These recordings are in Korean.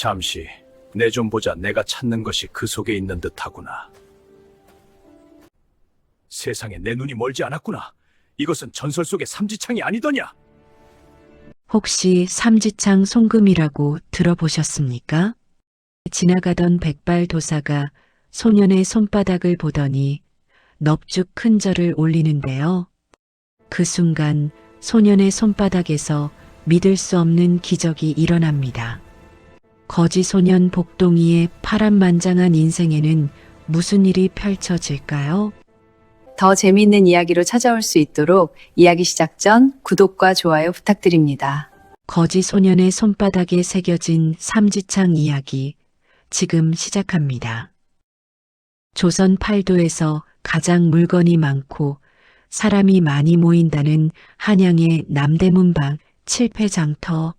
잠시 내 좀 보자. 내가 찾는 것이 그 속에 있는 듯하구나. 세상에 내 눈이 멀지 않았구나. 이것은 전설 속의 삼지창이 아니더냐? 혹시 삼지창 송금이라고 들어보셨습니까? 지나가던 백발도사가 소년의 손바닥을 보더니 넙죽 큰 절을 올리는데요. 그 순간 소년의 손바닥에서 믿을 수 없는 기적이 일어납니다. 거지 소년 복동이의 파란만장한 인생에는 무슨 일이 펼쳐질까요? 더 재미있는 이야기로 찾아올 수 있도록 이야기 시작 전 구독과 좋아요 부탁드립니다. 거지 소년의 손바닥에 새겨진 삼지창 이야기 지금 시작합니다. 조선 팔도에서 가장 물건이 많고 사람이 많이 모인다는 한양의 남대문방 칠패장터.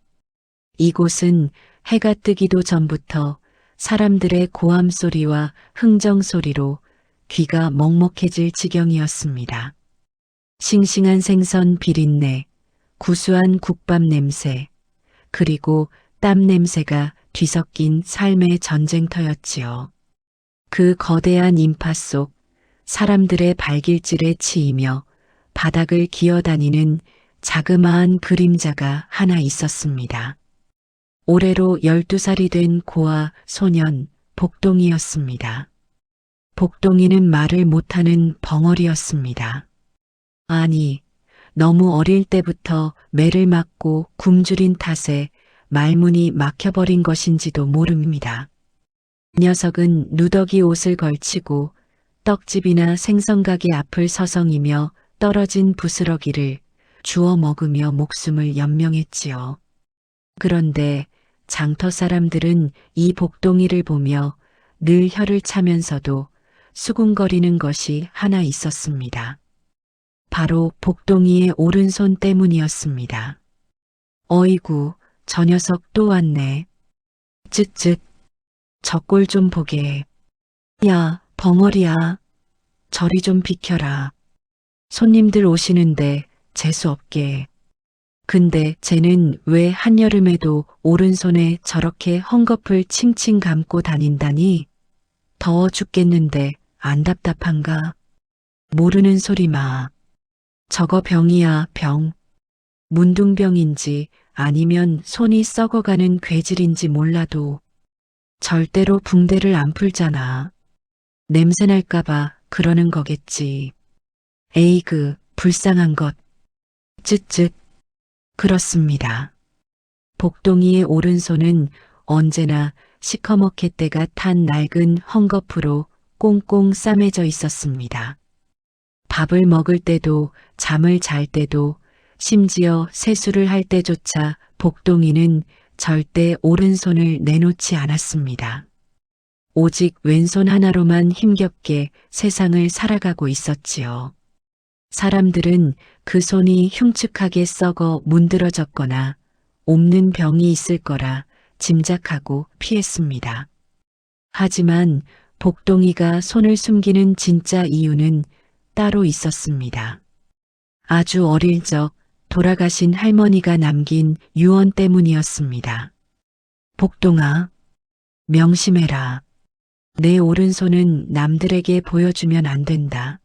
이곳은 해가 뜨기도 전부터 사람들의 고함 소리와 흥정 소리로 귀가 먹먹해질 지경이었습니다. 싱싱한 생선 비린내, 구수한 국밥 냄새, 그리고 땀 냄새가 뒤섞인 삶의 전쟁터였지요. 그 거대한 인파 속 사람들의 발길질에 치이며 바닥을 기어다니는 자그마한 그림자가 하나 있었습니다. 올해로 12살이 된 고아 소년 복동이였습니다. 복동이는 말을 못하는 벙어리였습니다. 아니, 너무 어릴 때부터 매를 맞고 굶주린 탓에 말문이 막혀버린 것인지도 모릅니다. 녀석은 누더기 옷을 걸치고 떡집이나 생선가게 앞을 서성이며 떨어진 부스러기를 주워 먹으며 목숨을 연명했지요. 그런데 장터 사람들은 이 복동이를 보며 늘 혀를 차면서도 수군거리는 것이 하나 있었습니다. 바로 복동이의 오른손 때문이었습니다. 어이구, 저 녀석 또 왔네. 쯧쯧, 저 꼴 좀 보게. 야, 벙어리야. 저리 좀 비켜라. 손님들 오시는데 재수없게. 근데 쟤는 왜 한여름에도 오른손에 저렇게 헝겊을 칭칭 감고 다닌다니? 더워 죽겠는데 안 답답한가? 모르는 소리 마. 저거 병이야, 병. 문둥병인지 아니면 손이 썩어가는 괴질인지 몰라도 절대로 붕대를 안 풀잖아. 냄새 날까봐 그러는 거겠지. 에이그, 불쌍한 것. 쯧쯧. 그렇습니다. 복동이의 오른손은 언제나 시커멓게때가 탄 낡은 헝겊으로 꽁꽁 싸매져 있었습니다. 밥을 먹을 때도 잠을 잘 때도 심지어 세수를 할 때조차 복동이는 절대 오른손을 내놓지 않았습니다. 오직 왼손 하나로만 힘겹게 세상을 살아가고 있었지요. 사람들은 그 손이 흉측하게 썩어 문드러졌거나 옮는 병이 있을 거라 짐작하고 피했습니다. 하지만 복동이가 손을 숨기는 진짜 이유는 따로 있었습니다. 아주 어릴 적 돌아가신 할머니가 남긴 유언 때문이었습니다. 복동아, 명심해라. 내 오른손은 남들에게 보여주면 안 된다.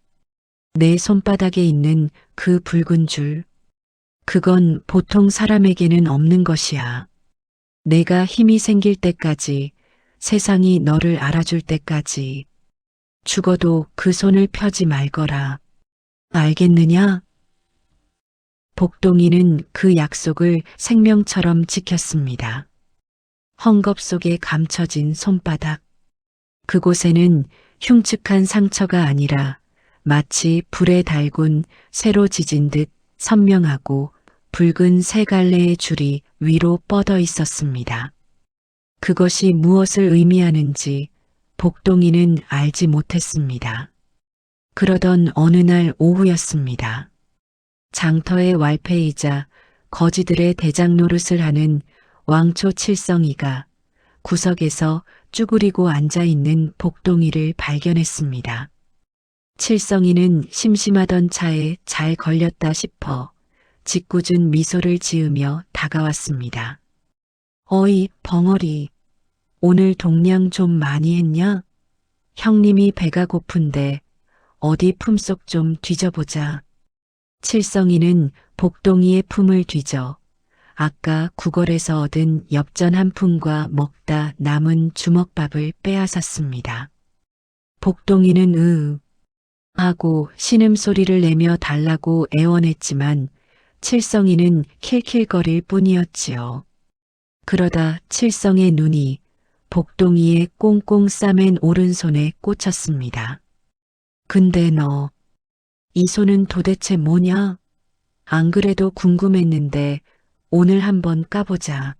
내 손바닥에 있는 그 붉은 줄, 그건 보통 사람에게는 없는 것이야. 내가 힘이 생길 때까지, 세상이 너를 알아줄 때까지, 죽어도 그 손을 펴지 말거라. 알겠느냐? 복동이는 그 약속을 생명처럼 지켰습니다. 헝겊 속에 감춰진 손바닥. 그곳에는 흉측한 상처가 아니라 마치 불에 달군 쇠로 지진 듯 선명하고 붉은 세 갈래의 줄이 위로 뻗어 있었습니다. 그것이 무엇을 의미하는지 복동이는 알지 못했습니다. 그러던 어느 날 오후였습니다. 장터의 왈패이자 거지들의 대장 노릇을 하는 왕초 칠성이가 구석에서 쭈그리고 앉아있는 복동이를 발견했습니다. 칠성이는 심심하던 차에 잘 걸렸다 싶어 짓궂은 미소를 지으며 다가왔습니다. 어이, 벙어리. 오늘 동량 좀 많이 했냐? 형님이 배가 고픈데 어디 품속 좀 뒤져보자. 칠성이는 복동이의 품을 뒤져 아까 구걸에서 얻은 엽전 한 푼과 먹다 남은 주먹밥을 빼앗았습니다. 복동이는 하고 신음소리를 내며 달라고 애원했지만 칠성이는 킬킬거릴 뿐이었지요. 그러다 칠성의 눈이 복동이의 꽁꽁 싸맨 오른손에 꽂혔습니다. 근데 너, 이 손은 도대체 뭐냐? 안 그래도 궁금했는데 오늘 한번 까보자.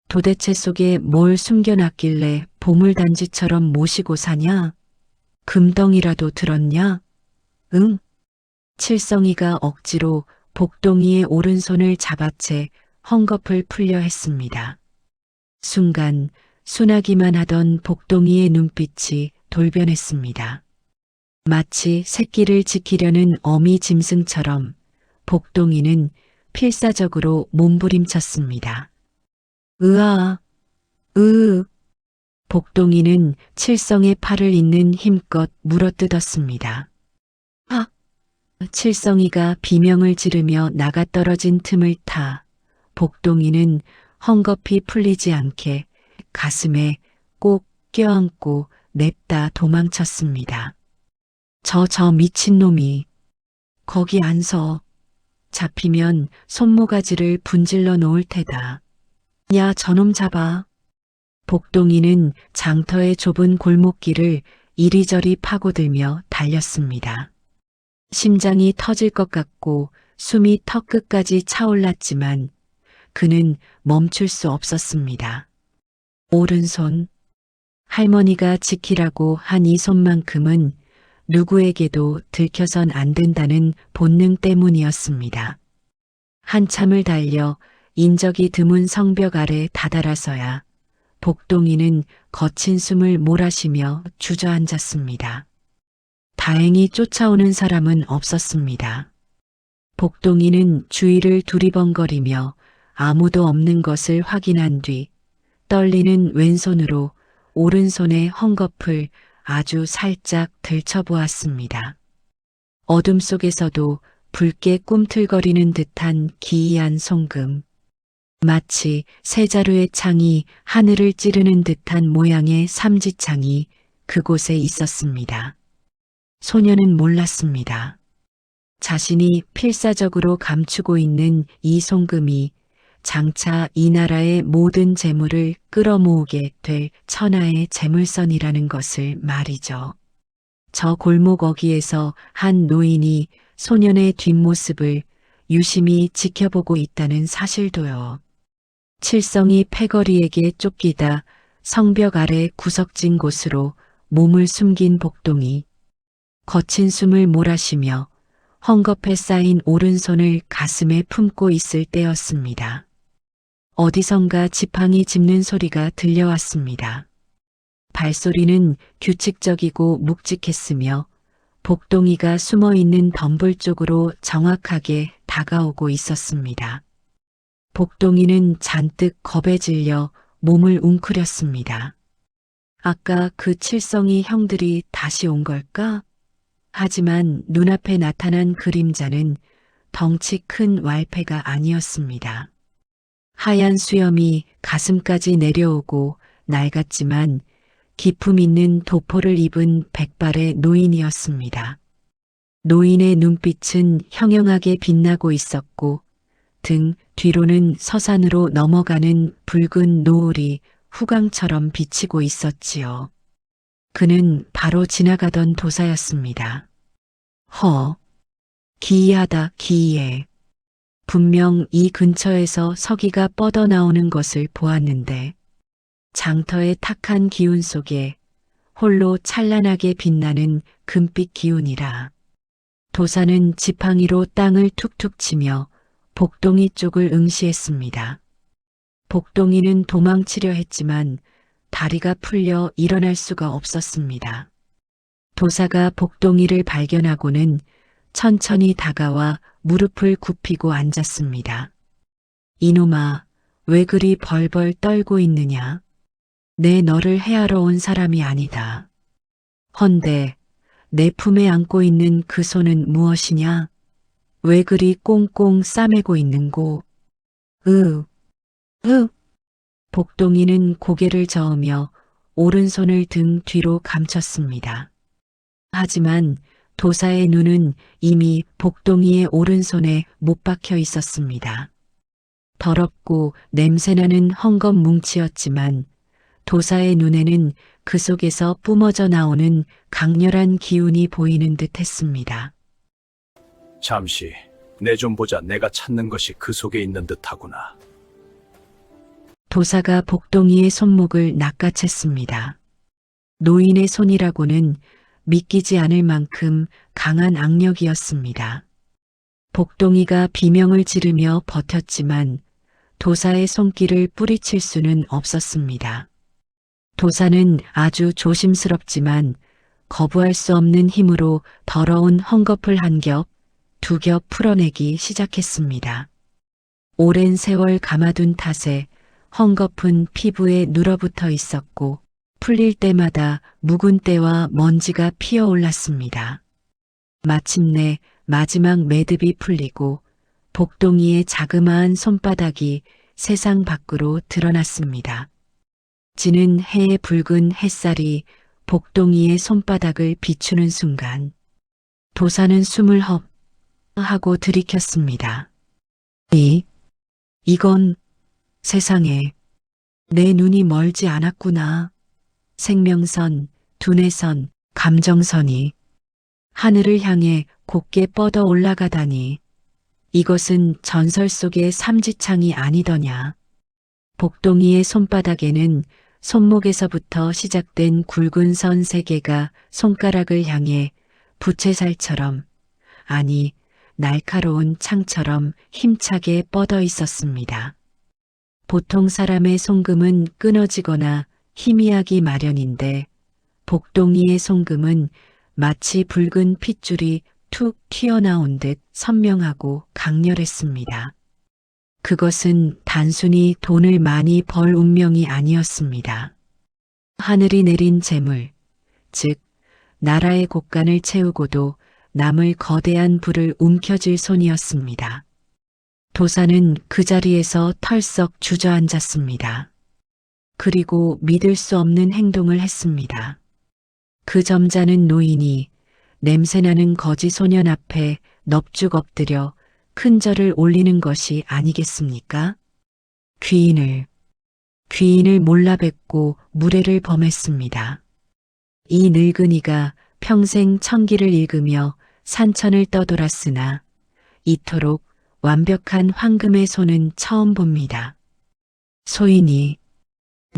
도대체 속에 뭘 숨겨놨길래 보물단지처럼 모시고 사냐? 금덩이라도 들었냐? 응? 칠성이가 억지로 복동이의 오른손을 잡아채 헝겊을 풀려 했습니다. 순간 순하기만 하던 복동이의 눈빛이 돌변했습니다. 마치 새끼를 지키려는 어미 짐승처럼 복동이는 필사적으로 몸부림쳤습니다. 으아, 복동이는 칠성의 팔을 잇는 힘껏 물어뜯었습니다. 칠성이가 비명을 지르며 나가떨어진 틈을 타 복동이는 헝겊이 풀리지 않게 가슴에 꼭 껴안고 냅다 도망쳤습니다. 저 미친놈이 거기 안 서. 잡히면 손모가지를 분질러 놓을 테다. 야, 저놈 잡아. 복동이는 장터의 좁은 골목길을 이리저리 파고들며 달렸습니다. 심장이 터질 것 같고 숨이 턱끝까지 차올랐지만 그는 멈출 수 없었습니다. 오른손, 할머니가 지키라고 한 이 손만큼은 누구에게도 들켜선 안 된다는 본능 때문이었습니다. 한참을 달려 인적이 드문 성벽 아래 다다라서야 복동이는 거친 숨을 몰아쉬며 주저앉았습니다. 다행히 쫓아오는 사람은 없었습니다. 복동이는 주위를 두리번거리며 아무도 없는 것을 확인한 뒤 떨리는 왼손으로 오른손의 헝겊을 아주 살짝 들춰보았습니다. 어둠 속에서도 붉게 꿈틀거리는 듯한 기이한 송금. 마치 세 자루의 창이 하늘을 찌르는 듯한 모양의 삼지창이 그곳에 있었습니다. 소녀는 몰랐습니다. 자신이 필사적으로 감추고 있는 이 송금이 장차 이 나라의 모든 재물을 끌어모으게 될 천하의 재물선이라는 것을 말이죠. 저 골목 어귀에서 한 노인이 소년의 뒷모습을 유심히 지켜보고 있다는 사실도요. 칠성이 패거리에게 쫓기다 성벽 아래 구석진 곳으로 몸을 숨긴 복동이 거친 숨을 몰아쉬며 헝겊에 쌓인 오른손을 가슴에 품고 있을 때였습니다. 어디선가 지팡이 짚는 소리가 들려왔습니다. 발소리는 규칙적이고 묵직했으며 복동이가 숨어있는 덤불 쪽으로 정확하게 다가오고 있었습니다. 복동이는 잔뜩 겁에 질려 몸을 웅크렸습니다. 아까 그 칠성이 형들이 다시 온 걸까? 하지만 눈앞에 나타난 그림자는 덩치 큰 왈패가 아니었습니다. 하얀 수염이 가슴까지 내려오고 낡았지만 기품 있는 도포를 입은 백발의 노인이었습니다. 노인의 눈빛은 형형하게 빛나고 있었고 등 뒤로는 서산으로 넘어가는 붉은 노을이 후광처럼 비치고 있었지요. 그는 바로 지나가던 도사였습니다. 기이하다, 기이해. 분명 이 근처에서 서기가 뻗어나오는 것을 보았는데 장터의 탁한 기운 속에 홀로 찬란하게 빛나는 금빛 기운이라. 도사는 지팡이로 땅을 툭툭 치며 복동이 쪽을 응시했습니다. 복동이는 도망치려 했지만 다리가 풀려 일어날 수가 없었습니다. 도사가 복동이를 발견하고는 천천히 다가와 무릎을 굽히고 앉았습니다. 이놈아, 왜 그리 벌벌 떨고 있느냐? 내 너를 해하러 온 사람이 아니다. 헌데 내 품에 안고 있는 그 손은 무엇이냐? 왜 그리 꽁꽁 싸매고 있는고? 으, 으. 복동이는 고개를 저으며 오른손을 등 뒤로 감췄습니다. 하지만 도사의 눈은 이미 복동이의 오른손에 못 박혀 있었습니다. 더럽고 냄새나는 헝겊 뭉치였지만 도사의 눈에는 그 속에서 뿜어져 나오는 강렬한 기운이 보이는 듯 했습니다. 잠시 내 좀 보자. 내가 찾는 것이 그 속에 있는 듯하구나. 도사가 복동이의 손목을 낚아챘습니다. 노인의 손이라고는 믿기지 않을 만큼 강한 악력이었습니다. 복동이가 비명을 지르며 버텼지만 도사의 손길을 뿌리칠 수는 없었습니다. 도사는 아주 조심스럽지만 거부할 수 없는 힘으로 더러운 헝겊을 한 겹, 두 겹 풀어내기 시작했습니다. 오랜 세월 감아둔 탓에 헝겊은 피부에 눌어붙어 있었고 풀릴 때마다 묵은 때와 먼지가 피어올랐습니다. 마침내 마지막 매듭이 풀리고 복동이의 자그마한 손바닥이 세상 밖으로 드러났습니다. 지는 해의 붉은 햇살이 복동이의 손바닥을 비추는 순간 도사는 숨을 헙 하고 들이켰습니다. 이건 세상에 내 눈이 멀지 않았구나. 생명선, 두뇌선, 감정선이 하늘을 향해 곱게 뻗어 올라가다니. 이것은 전설 속의 삼지창이 아니더냐. 복동이의 손바닥에는 손목에서부터 시작된 굵은 선 3개가 손가락을 향해 부채살처럼, 아니 날카로운 창처럼 힘차게 뻗어 있었습니다. 보통 사람의 손금은 끊어지거나 희미하기 마련인데 복동이의 손금은 마치 붉은 핏줄이 툭 튀어나온 듯 선명하고 강렬했습니다. 그것은 단순히 돈을 많이 벌 운명이 아니었습니다. 하늘이 내린 재물, 즉 나라의 곳간을 채우고도 남을 거대한 부를 움켜쥘 손이었습니다. 도사는 그 자리에서 털썩 주저앉았습니다. 그리고 믿을 수 없는 행동을 했습니다. 그 점잖은 노인이 냄새나는 거지 소년 앞에 넙죽 엎드려 큰 절을 올리는 것이 아니겠습니까? 귀인을 몰라 뵙고 무례를 범했습니다. 이 늙은이가 평생 천기를 읽으며 산천을 떠돌았으나 이토록 완벽한 황금의 손은 처음 봅니다. 소인이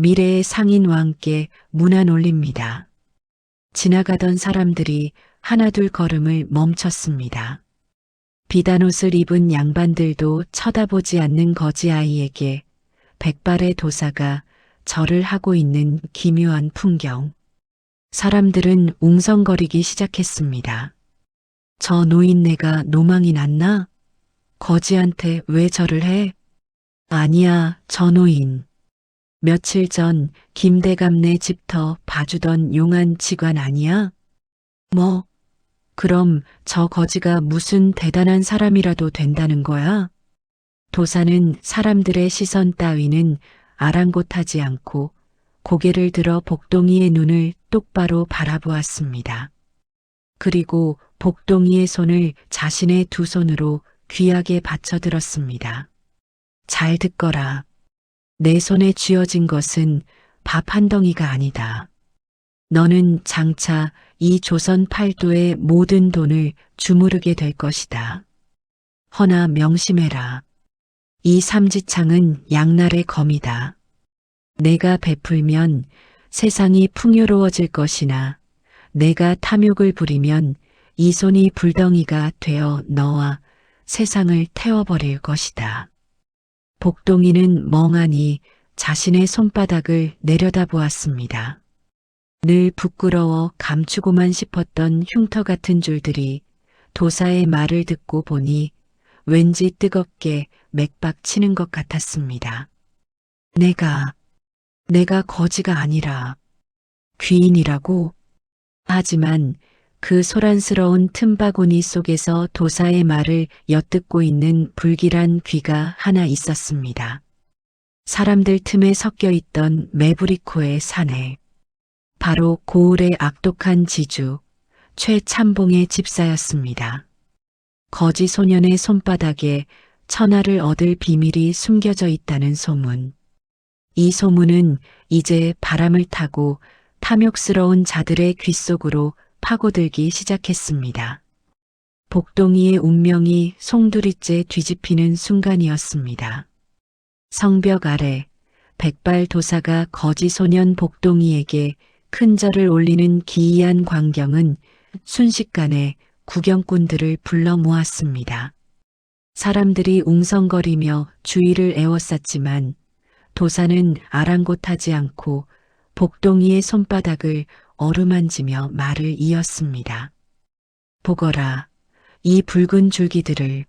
미래의 상인과 함께 문안 올립니다. 지나가던 사람들이 하나둘 걸음을 멈췄습니다. 비단옷을 입은 양반들도 쳐다보지 않는 거지 아이에게 백발의 도사가 절을 하고 있는 기묘한 풍경. 사람들은 웅성거리기 시작했습니다. 저 노인네가 노망이 났나? 거지한테 왜 절을 해? 아니야, 저 노인. 며칠 전 김대감네 집터 봐주던 용한 직관 아니야? 뭐, 그럼 저 거지가 무슨 대단한 사람이라도 된다는 거야? 도사는 사람들의 시선 따위는 아랑곳하지 않고 고개를 들어 복동이의 눈을 똑바로 바라보았습니다. 그리고 복동이의 손을 자신의 두 손으로 귀하게 받쳐들었습니다. 잘 듣거라. 내 손에 쥐어진 것은 밥 한 덩이가 아니다. 너는 장차 이 조선 팔도의 모든 돈을 주무르게 될 것이다. 허나 명심해라. 이 삼지창은 양날의 검이다. 내가 베풀면 세상이 풍요로워질 것이나 내가 탐욕을 부리면 이 손이 불덩이가 되어 너와 세상을 태워버릴 것이다. 복동이는 멍하니 자신의 손바닥을 내려다보았습니다. 늘 부끄러워 감추고만 싶었던 흉터 같은 줄들이 도사의 말을 듣고 보니 왠지 뜨겁게 맥박 치는 것 같았습니다. 내가 거지가 아니라 귀인이라고. 하지만 그 소란스러운 틈바구니 속에서 도사의 말을 엿듣고 있는 불길한 귀가 하나 있었습니다. 사람들 틈에 섞여 있던 메부리코의 사내. 바로 고을의 악독한 지주, 최참봉의 집사였습니다. 거지 소년의 손바닥에 천하를 얻을 비밀이 숨겨져 있다는 소문. 이 소문은 이제 바람을 타고 탐욕스러운 자들의 귓속으로 파고들기 시작했습니다. 복동이의 운명이 송두리째 뒤집히는 순간이었습니다. 성벽 아래 백발 도사가 거지 소년 복동이에게 큰 절을 올리는 기이한 광경은 순식간에 구경꾼들을 불러 모았습니다. 사람들이 웅성거리며 주위를 에워쌌지만 도사는 아랑곳하지 않고 복동이의 손바닥을 어루만지며 말을 이었습니다. 보거라, 이 붉은 줄기들을.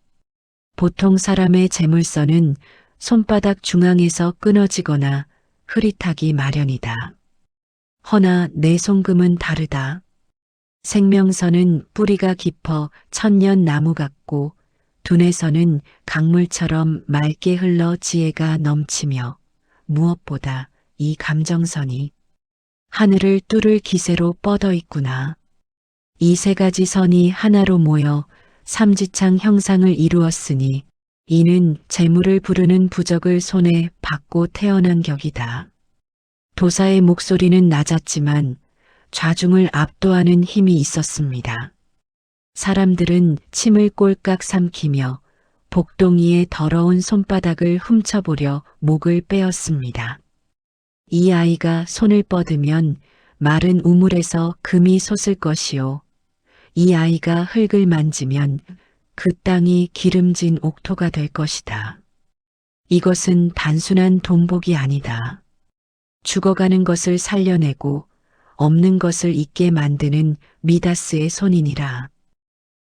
보통 사람의 재물선은 손바닥 중앙에서 끊어지거나 흐릿하기 마련이다. 허나 내 손금은 다르다. 생명선은 뿌리가 깊어 천년 나무 같고 두뇌선은 강물처럼 맑게 흘러 지혜가 넘치며 무엇보다 이 감정선이 하늘을 뚫을 기세로 뻗어 있구나. 이 세 가지 선이 하나로 모여 삼지창 형상을 이루었으니 이는 재물을 부르는 부적을 손에 받고 태어난 격이다. 도사의 목소리는 낮았지만 좌중을 압도하는 힘이 있었습니다. 사람들은 침을 꼴깍 삼키며 복동이의 더러운 손바닥을 훔쳐보려 목을 빼었습니다. 이 아이가 손을 뻗으면 마른 우물에서 금이 솟을 것이요. 이 아이가 흙을 만지면 그 땅이 기름진 옥토가 될 것이다. 이것은 단순한 돈복이 아니다. 죽어가는 것을 살려내고 없는 것을 있게 만드는 미다스의 손이니라.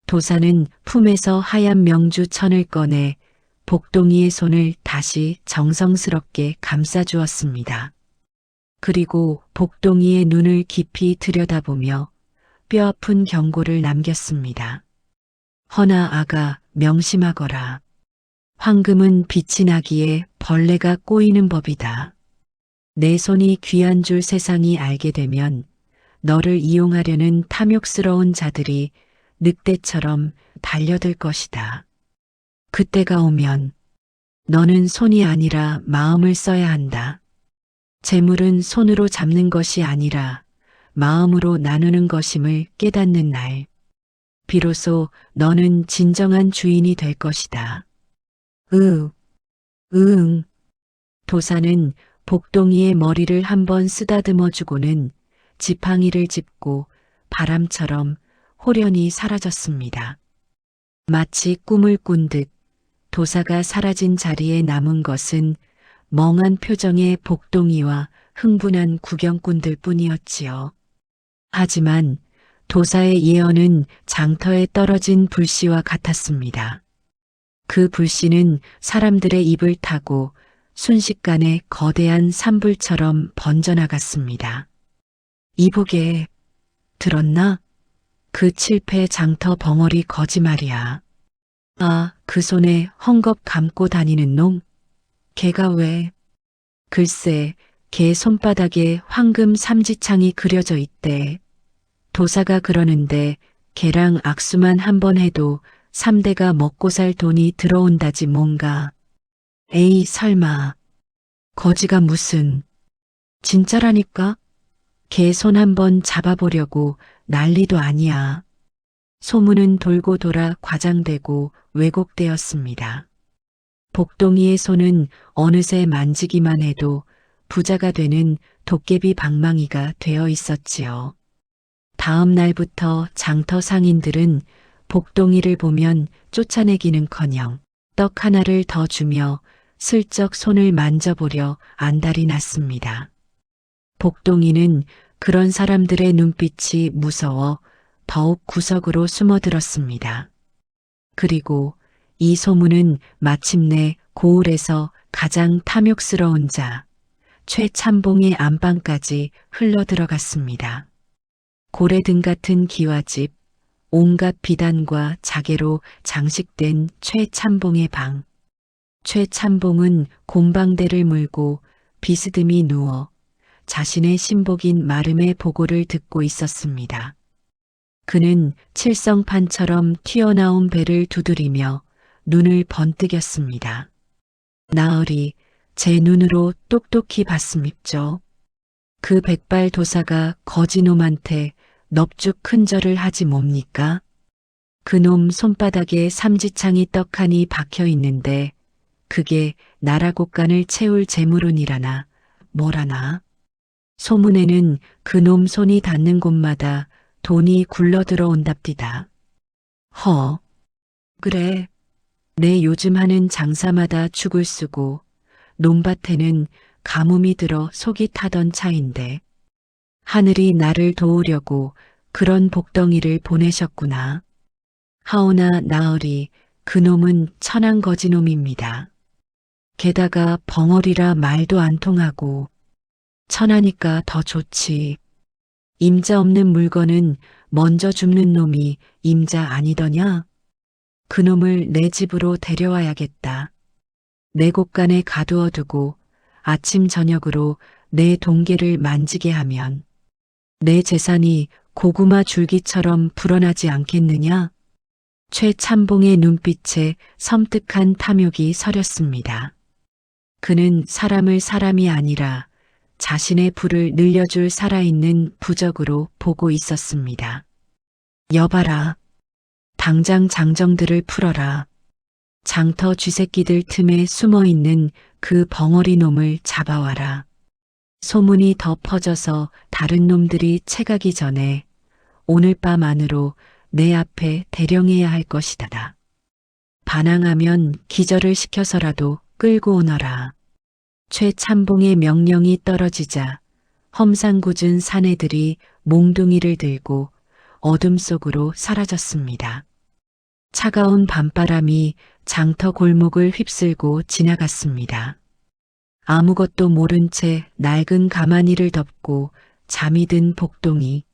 도사는 품에서 하얀 명주천을 꺼내 복동이의 손을 다시 정성스럽게 감싸주었습니다. 그리고 복동이의 눈을 깊이 들여다보며 뼈아픈 경고를 남겼습니다. 허나 아가, 명심하거라. 황금은 빛이 나기에 벌레가 꼬이는 법이다. 내 손이 귀한 줄 세상이 알게 되면 너를 이용하려는 탐욕스러운 자들이 늑대처럼 달려들 것이다. 그때가 오면 너는 손이 아니라 마음을 써야 한다. 재물은 손으로 잡는 것이 아니라 마음으로 나누는 것임을 깨닫는 날, 비로소 너는 진정한 주인이 될 것이다. 응. 도사는 복동이의 머리를 한번 쓰다듬어주고는 지팡이를 짚고 바람처럼 호련히 사라졌습니다. 마치 꿈을 꾼 듯 도사가 사라진 자리에 남은 것은 멍한 표정의 복동이와 흥분한 구경꾼들 뿐이었지요. 하지만 도사의 예언은 장터에 떨어진 불씨와 같았습니다. 그 불씨는 사람들의 입을 타고 순식간에 거대한 산불처럼 번져나갔습니다. 이보게, 들었나? 그 칠패 장터 벙어리 거지 말이야. 아, 그 손에 헝겊 감고 다니는 놈? 걔가 왜? 글쎄, 걔 손바닥에 황금 삼지창이 그려져 있대. 도사가 그러는데 걔랑 악수만 한번 해도 3대가 먹고 살 돈이 들어온다지 뭔가. 에이, 설마. 거지가 무슨. 진짜라니까? 걔 손 한번 잡아보려고 난리도 아니야. 소문은 돌고 돌아 과장되고 왜곡되었습니다. 복동이의 손은 어느새 만지기만 해도 부자가 되는 도깨비 방망이가 되어 있었지요. 다음 날부터 장터 상인들은 복동이를 보면 쫓아내기는커녕 떡 하나를 더 주며 슬쩍 손을 만져보려 안달이 났습니다. 복동이는 그런 사람들의 눈빛이 무서워 더욱 구석으로 숨어들었습니다. 그리고 이 소문은 마침내 고을에서 가장 탐욕스러운 자, 최참봉의 안방까지 흘러들어갔습니다. 고래등 같은 기와집, 온갖 비단과 자개로 장식된 최참봉의 방. 최참봉은 곰방대를 물고 비스듬히 누워 자신의 신복인 마름의 보고를 듣고 있었습니다. 그는 칠성판처럼 튀어나온 배를 두드리며 눈을 번뜩였습니다. 나으리, 제 눈으로 똑똑히 봤음입죠. 그 백발 도사가 거지놈한테 넙죽 큰 절을 하지 뭡니까? 그놈 손바닥에 삼지창이 떡하니 박혀 있는데 그게 나라 곳간을 채울 재물운이라나 뭐라나. 소문에는 그놈 손이 닿는 곳마다 돈이 굴러 들어온답디다. 허, 그래. 내 요즘 하는 장사마다 죽을 쓰고 논밭에는 가뭄이 들어 속이 타던 차인데 하늘이 나를 도우려고 그런 복덩이를 보내셨구나. 하오나 나으리, 그놈은 천한 거지놈입니다. 게다가 벙어리라 말도 안 통하고 천하니까 더 좋지. 임자 없는 물건은 먼저 줍는 놈이 임자 아니더냐? 그놈을 내 집으로 데려와야겠다. 내 곳간에 가두어두고 아침 저녁으로 내 동계를 만지게 하면 내 재산이 고구마 줄기처럼 불어나지 않겠느냐? 최참봉의 눈빛에 섬뜩한 탐욕이 서렸습니다. 그는 사람을 사람이 아니라 자신의 부를 늘려줄 살아있는 부적으로 보고 있었습니다. 여봐라. 당장 장정들을 풀어라. 장터 쥐새끼들 틈에 숨어있는 그 벙어리 놈을 잡아와라. 소문이 더 퍼져서 다른 놈들이 채가기 전에 오늘 밤 안으로 내 앞에 대령해야 할 것이다. 반항하면 기절을 시켜서라도 끌고 오너라. 최참봉의 명령이 떨어지자 험상궂은 사내들이 몽둥이를 들고 어둠 속으로 사라졌습니다. 차가운 밤바람이 장터 골목을 휩쓸고 지나갔습니다. 아무것도 모른 채 낡은 가마니를 덮고 잠이 든 복동이,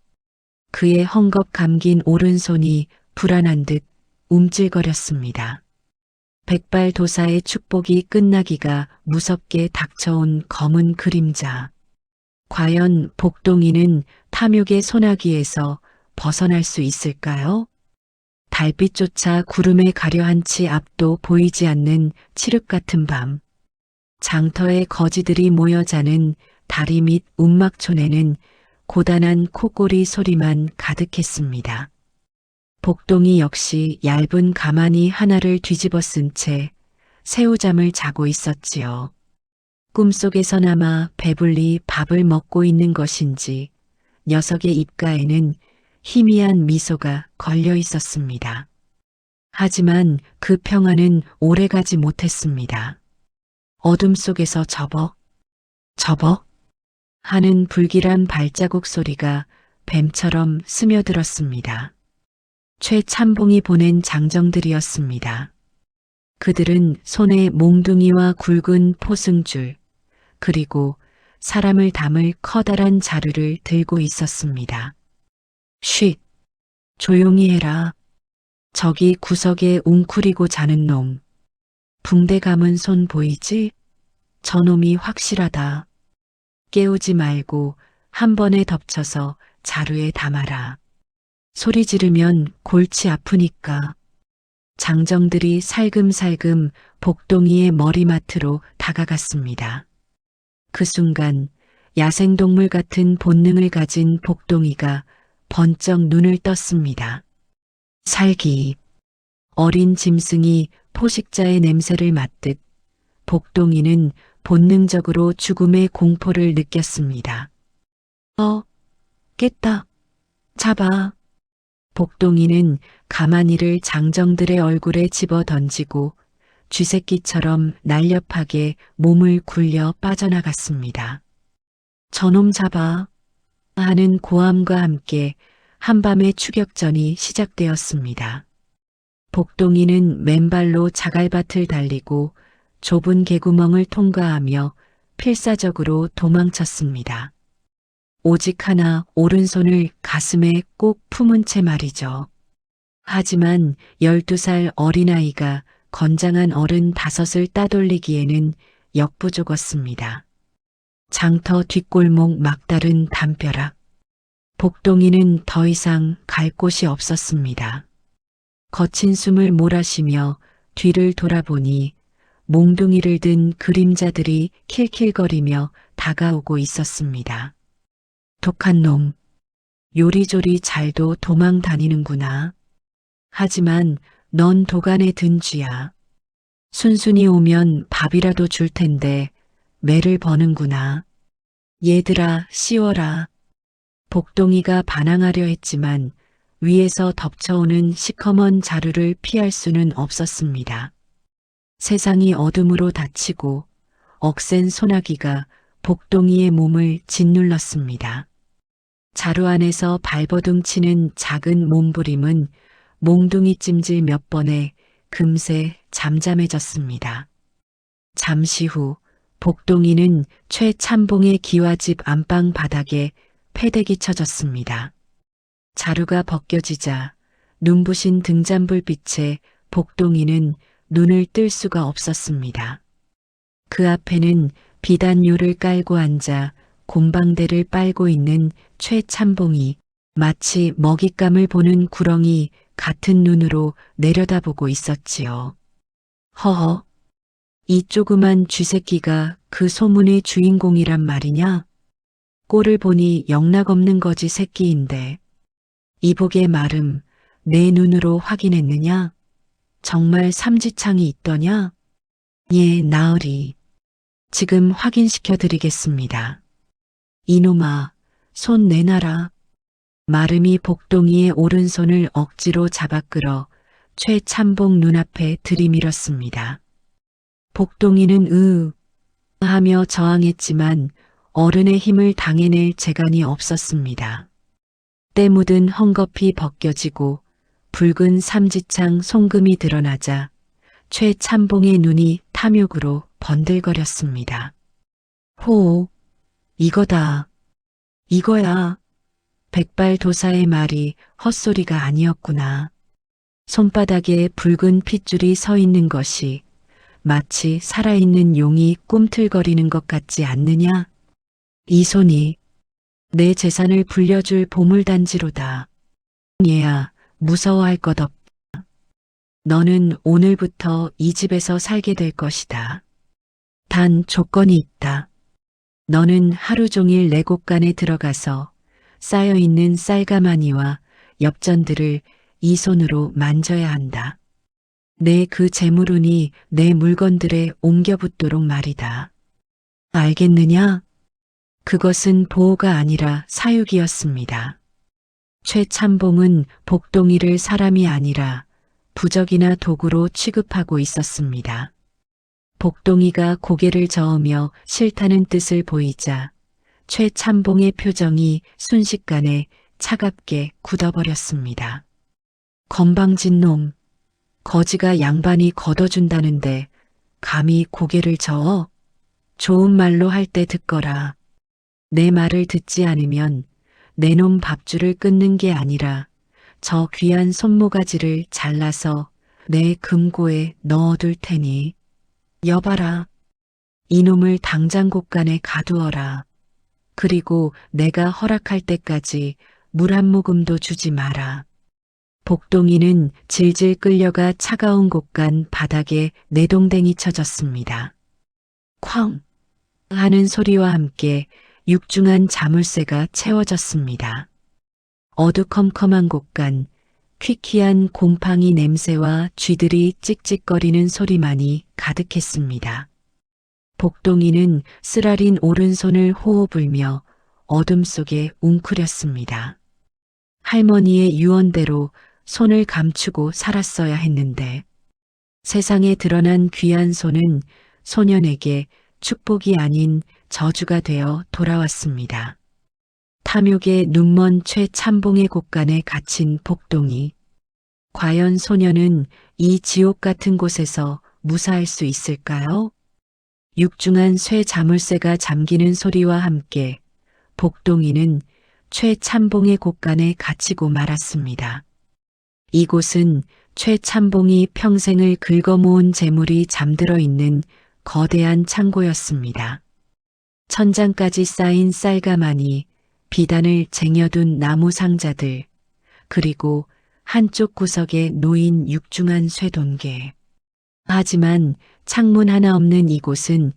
그의 헝겊 감긴 오른손이 불안한 듯 움찔거렸습니다. 백발 도사의 축복이 끝나기가 무섭게 닥쳐온 검은 그림자. 과연 복동이는 탐욕의 소나기에서 벗어날 수 있을까요? 달빛조차 구름에 가려한 치 앞도 보이지 않는 칠흑 같은 밤. 장터에 거지들이 모여 자는 다리 밑 운막촌에는 고단한 코골이 소리만 가득했습니다. 복동이 역시 얇은 가마니 하나를 뒤집어 쓴 채 새우잠을 자고 있었지요. 꿈속에서나마 배불리 밥을 먹고 있는 것인지 녀석의 입가에는 희미한 미소가 걸려 있었습니다. 하지만 그 평화는 오래가지 못했습니다. 어둠 속에서 저벅 하는 불길한 발자국 소리가 뱀처럼 스며들었습니다. 최참봉이 보낸 장정들이었습니다. 그들은 손에 몽둥이와 굵은 포승줄, 그리고 사람을 담을 커다란 자루를 들고 있었습니다. 쉿! 조용히 해라. 저기 구석에 웅크리고 자는 놈. 붕대 감은 손 보이지? 저놈이 확실하다. 깨우지 말고 한 번에 덮쳐서 자루에 담아라. 소리 지르면 골치 아프니까. 장정들이 살금살금 복동이의 머리맡으로 다가갔습니다. 그 순간 야생동물 같은 본능을 가진 복동이가 번쩍 눈을 떴습니다. 살기. 어린 짐승이 포식자의 냄새를 맡듯 복동이는 본능적으로 죽음의 공포를 느꼈습니다. 깼다. 잡아. 복동이는 가마니를 장정들의 얼굴에 집어 던지고 쥐새끼처럼 날렵하게 몸을 굴려 빠져나갔습니다. 저놈 잡아 하는 고함과 함께 한밤의 추격전이 시작되었습니다. 복동이는 맨발로 자갈밭을 달리고 좁은 개구멍을 통과하며 필사적으로 도망쳤습니다. 오직 하나 오른손을 가슴에 꼭 품은 채 말이죠. 하지만 12살 어린아이가 건장한 어른 5을 따돌리기에는 역부족었습니다. 장터 뒷골목 막다른 담벼락. 복동이는 더 이상 갈 곳이 없었습니다. 거친 숨을 몰아쉬며 뒤를 돌아보니 몽둥이를 든 그림자들이 킬킬거리며 다가오고 있었습니다. 독한 놈, 요리조리 잘도 도망 다니는구나. 하지만 넌 도간에 든 쥐야. 순순히 오면 밥이라도 줄 텐데 매를 버는구나. 얘들아, 씌워라. 복동이가 반항하려 했지만 위에서 덮쳐오는 시커먼 자루를 피할 수는 없었습니다. 세상이 어둠으로 닫히고 억센 소나기가 복동이의 몸을 짓눌렀습니다. 자루 안에서 발버둥 치는 작은 몸부림은 몽둥이 찜질 몇 번에 금세 잠잠해졌습니다. 잠시 후 복동이는 최참봉의 기와집 안방 바닥에 패대기 쳐졌습니다. 자루가 벗겨지자 눈부신 등잔불빛에 복동이는 눈을 뜰 수가 없었습니다. 그 앞에는 비단요를 깔고 앉아 곰방대를 빨고 있는 최참봉이 마치 먹잇감을 보는 구렁이 같은 눈으로 내려다보고 있었지요. 허허, 이 조그만 쥐새끼가 그 소문의 주인공이란 말이냐? 꼴을 보니 영락없는 거지 새끼인데 이복의 말음 내 눈으로 확인했느냐? 정말 삼지창이 있더냐? 예, 나으리. 지금 확인시켜 드리겠습니다. 이놈아, 손 내놔라. 마름이 복동이의 오른손을 억지로 잡아 끌어 최참봉 눈앞에 들이밀었습니다. 복동이는 하며 저항했지만 어른의 힘을 당해낼 재간이 없었습니다. 때 묻은 헝겊이 벗겨지고 붉은 삼지창 송금이 드러나자 최참봉의 눈이 탐욕으로 번들거렸습니다. 호, 이거다. 이거야. 백발도사의 말이 헛소리가 아니었구나. 손바닥에 붉은 핏줄이 서 있는 것이 마치 살아있는 용이 꿈틀거리는 것 같지 않느냐? 이 손이 내 재산을 불려줄 보물단지로다. 얘야, 무서워할 것 없다. 너는 오늘부터 이 집에서 살게 될 것이다. 단 조건이 있다. 너는 하루 종일 내 곳간에 들어가서 쌓여있는 쌀가마니와 엽전들을 이 손으로 만져야 한다. 내 그 재물운이 내 물건들에 옮겨 붙도록 말이다. 알겠느냐? 그것은 보호가 아니라 사육이었습니다. 최참봉은 복동이를 사람이 아니라 부적이나 도구로 취급하고 있었습니다. 복동이가 고개를 저으며 싫다는 뜻을 보이자 최참봉의 표정이 순식간에 차갑게 굳어버렸습니다. 건방진 놈, 거지가 양반이 걷어준다는데 감히 고개를 저어? 좋은 말로 할 때 듣거라. 내 말을 듣지 않으면 내 놈 밥줄을 끊는 게 아니라 저 귀한 손모가지를 잘라서 내 금고에 넣어둘 테니 여봐라. 이놈을 당장 곳간에 가두어라. 그리고 내가 허락할 때까지 물 한 모금도 주지 마라. 복동이는 질질 끌려가 차가운 곳간 바닥에 내동댕이 쳐졌습니다. 쾅 하는 소리와 함께 육중한 자물쇠가 채워졌습니다. 어두컴컴한 곳간, 퀴퀴한 곰팡이 냄새와 쥐들이 찍찍거리는 소리만이 가득했습니다. 복동이는 쓰라린 오른손을 호호 불며 어둠 속에 웅크렸습니다. 할머니의 유언대로 손을 감추고 살았어야 했는데 세상에 드러난 귀한 손은 소년에게 축복이 아닌 저주가 되어 돌아왔습니다. 탐욕의 눈먼 최참봉의 곳간에 갇힌 복동이 과연 소년은 이 지옥 같은 곳에서 무사할 수 있을까요? 육중한 쇠 자물쇠가 잠기는 소리와 함께 복동이는 최참봉의 곳간에 갇히고 말았습니다. 이곳은 최참봉이 평생을 긁어모은 재물이 잠들어 있는 거대한 창고였습니다. 천장까지 쌓인 쌀가마니, 비단을 쟁여둔 나무 상자들, 그리고 한쪽 구석에 놓인 육중한 쇠돈개. 하지만 창문 하나 없는 이곳은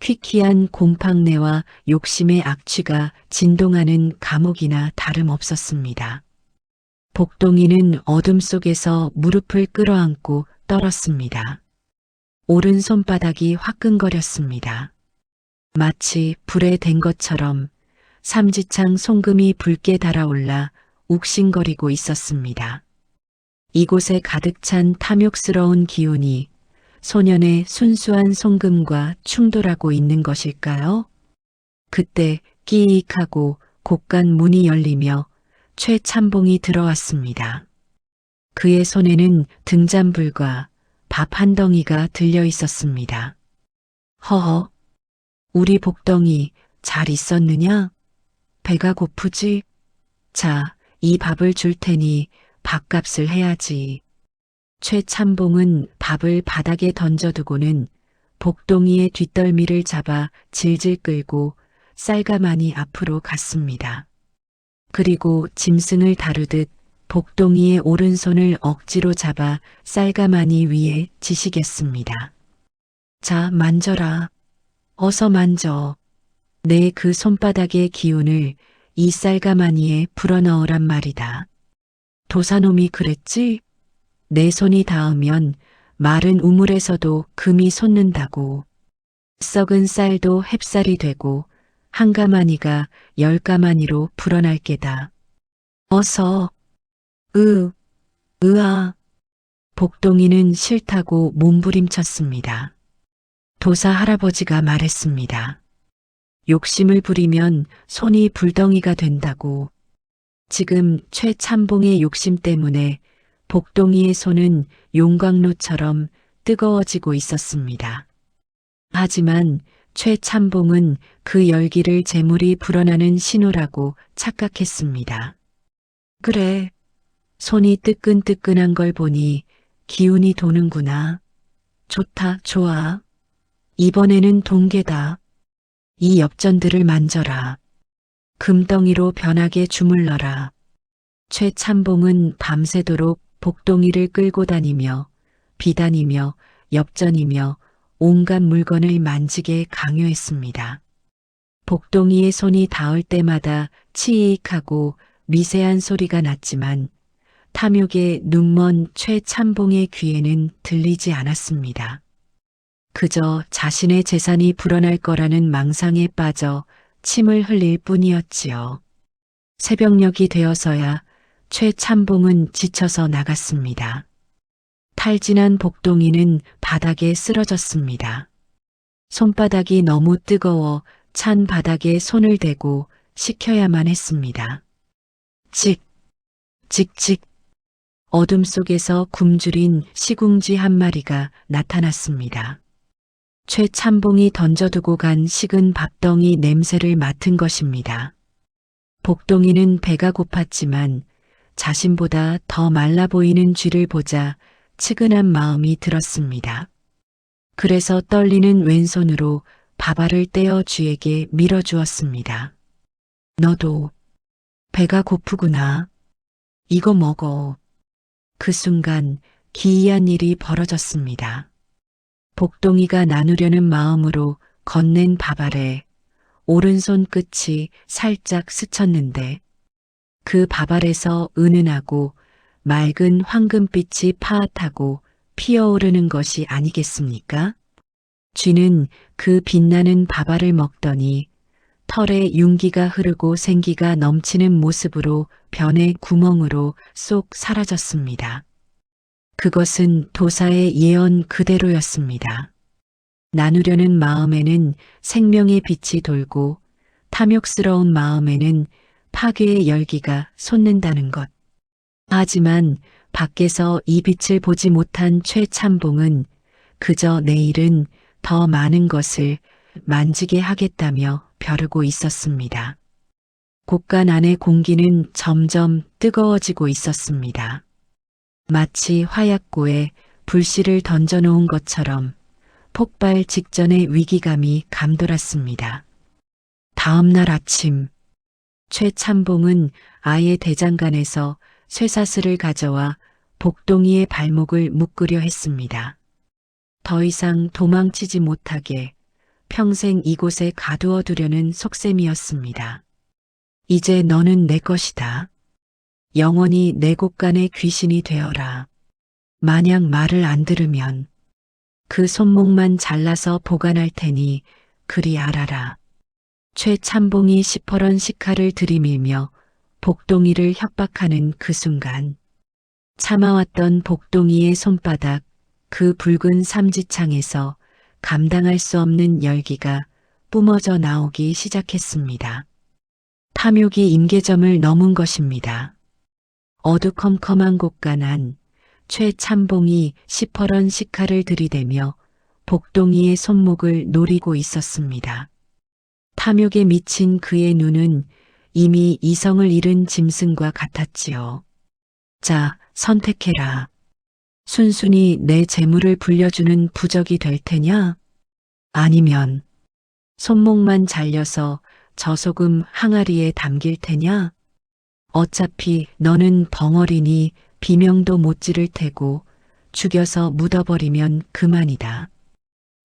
퀴퀴한 곰팡내와 욕심의 악취가 진동하는 감옥이나 다름없었습니다. 복동이는 어둠 속에서 무릎을 끌어안고 떨었습니다. 오른 손바닥이 화끈거렸습니다. 마치 불에 댄 것처럼 삼지창 송금이 붉게 달아올라 욱신거리고 있었습니다. 이곳에 가득 찬 탐욕스러운 기운이 소년의 순수한 송금과 충돌하고 있는 것일까요? 그때 끼익하고 곳간 문이 열리며 최참봉이 들어왔습니다. 그의 손에는 등잔불과 밥 한 덩이가 들려 있었습니다. 허허, 우리 복덩이 잘 있었느냐? 배가 고프지? 자, 이 밥을 줄 테니 밥값을 해야지. 최참봉은 밥을 바닥에 던져두고는 복동이의 뒷덜미를 잡아 질질 끌고 쌀가마니 앞으로 갔습니다. 그리고 짐승을 다루듯 복동이의 오른손을 억지로 잡아 쌀가마니 위에 지시겠습니다. 자, 만져라. 어서 만져. 내 그 손바닥의 기운을 이 쌀가마니에 불어넣으란 말이다. 도사놈이 그랬지? 내 손이 닿으면 마른 우물에서도 금이 솟는다고. 썩은 쌀도 햅쌀이 되고 한 가마니가 10가마니로 불어날 게다. 어서. 으아. 복동이는 싫다고 몸부림쳤습니다. 도사 할아버지가 말했습니다. 욕심을 부리면 손이 불덩이가 된다고. 지금 최참봉의 욕심 때문에 복동이의 손은 용광로처럼 뜨거워지고 있었습니다. 하지만 최참봉은 그 열기를 재물이 불어나는 신호라고 착각했습니다. 그래, 손이 뜨끈뜨끈한 걸 보니 기운이 도는구나. 좋다, 좋아. 이번에는 동계다. 이 엽전들을 만져라. 금덩이로 변하게 주물러라. 최참봉은 밤새도록 복동이를 끌고 다니며 비단이며 엽전이며 온갖 물건을 만지게 강요했습니다. 복동이의 손이 닿을 때마다 치익하고 미세한 소리가 났지만 탐욕에 눈먼 최참봉의 귀에는 들리지 않았습니다. 그저 자신의 재산이 불어날 거라는 망상에 빠져 침을 흘릴 뿐이었지요. 새벽녘이 되어서야 최참봉은 지쳐서 나갔습니다. 탈진한 복동이는 바닥에 쓰러졌습니다. 손바닥이 너무 뜨거워 찬 바닥에 손을 대고 식혀야만 했습니다. 찍찍찍. 어둠 속에서 굶주린 시궁지 한 마리가 나타났습니다. 최참봉이 던져두고 간 식은 밥덩이 냄새를 맡은 것입니다. 복동이는 배가 고팠지만 자신보다 더 말라 보이는 쥐를 보자 측은한 마음이 들었습니다. 그래서 떨리는 왼손으로 밥알을 떼어 쥐에게 밀어주었습니다. 너도 배가 고프구나. 이거 먹어. 그 순간 기이한 일이 벌어졌습니다. 복동이가 나누려는 마음으로 건넨 밥알에 오른손 끝이 살짝 스쳤는데 그 밥알에서 은은하고 맑은 황금빛이 파앗하고 피어오르는 것이 아니겠습니까? 쥐는 그 빛나는 밥알을 먹더니 털에 윤기가 흐르고 생기가 넘치는 모습으로 변의 구멍으로 쏙 사라졌습니다. 그것은 도사의 예언 그대로였습니다. 나누려는 마음에는 생명의 빛이 돌고 탐욕스러운 마음에는 파괴의 열기가 솟는다는 것. 하지만 밖에서 이 빛을 보지 못한 최참봉은 그저 내일은 더 많은 것을 만지게 하겠다며 벼르고 있었습니다. 곳간 안의 공기는 점점 뜨거워지고 있었습니다. 마치 화약고에 불씨를 던져놓은 것처럼 폭발 직전의 위기감이 감돌았습니다. 다음 날 아침, 최참봉은 아예 대장간에서 쇠사슬을 가져와 복동이의 발목을 묶으려 했습니다. 더 이상 도망치지 못하게 평생 이곳에 가두어 두려는 속셈이었습니다. 이제 너는 내 것이다. 영원히 내 곳간의 귀신이 되어라. 만약 말을 안 들으면 그 손목만 잘라서 보관할 테니 그리 알아라. 최참봉이 시퍼런 식칼을 들이밀며 복동이를 협박하는 그 순간 참아왔던 복동이의 손바닥 그 붉은 삼지창에서 감당할 수 없는 열기가 뿜어져 나오기 시작했습니다. 탐욕이 임계점을 넘은 것입니다. 어두컴컴한 곳간 안 최참봉이 시퍼런 식칼을 들이대며 복동이의 손목을 노리고 있었습니다. 탐욕에 미친 그의 눈은 이미 이성을 잃은 짐승과 같았지요. 자, 선택해라. 순순히 내 재물을 불려주는 부적이 될 테냐? 아니면 손목만 잘려서 저소금 항아리에 담길 테냐? 어차피 너는 벙어리니 비명도 못 지를 테고 죽여서 묻어버리면 그만이다.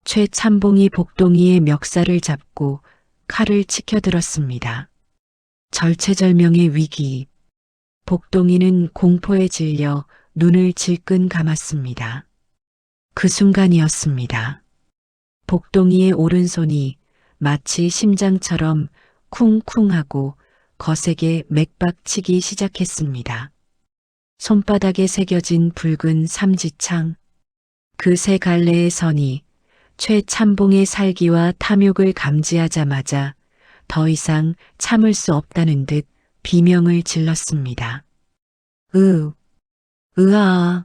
최참봉이 복동이의 멱살을 잡고 칼을 치켜들었습니다. 절체절명의 위기. 복동이는 공포에 질려 눈을 질끈 감았습니다. 그 순간이었습니다. 복동이의 오른손이 마치 심장처럼 쿵쿵하고 거세게 맥박치기 시작했습니다. 손바닥에 새겨진 붉은 삼지창, 그 세 갈래의 선이 최참봉의 살기와 탐욕을 감지하자마자 더 이상 참을 수 없다는 듯 비명을 질렀습니다. 으아.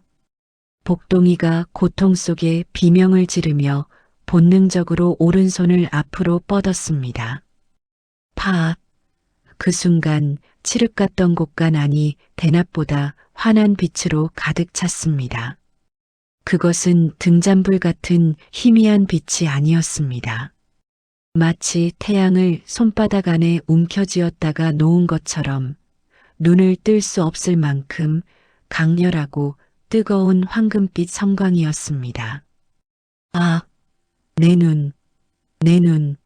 복동이가 고통 속에 비명을 지르며 본능적으로 오른손을 앞으로 뻗었습니다. 팍. 그 순간 칠흑 같던 곳간 안이 대낮보다 환한 빛으로 가득 찼습니다. 그것은 등잔불 같은 희미한 빛이 아니었습니다. 마치 태양을 손바닥 안에 움켜쥐었다가 놓은 것처럼 눈을 뜰 수 없을 만큼 강렬하고 뜨거운 황금빛 성광이었습니다. 아, 내 눈, 내 눈.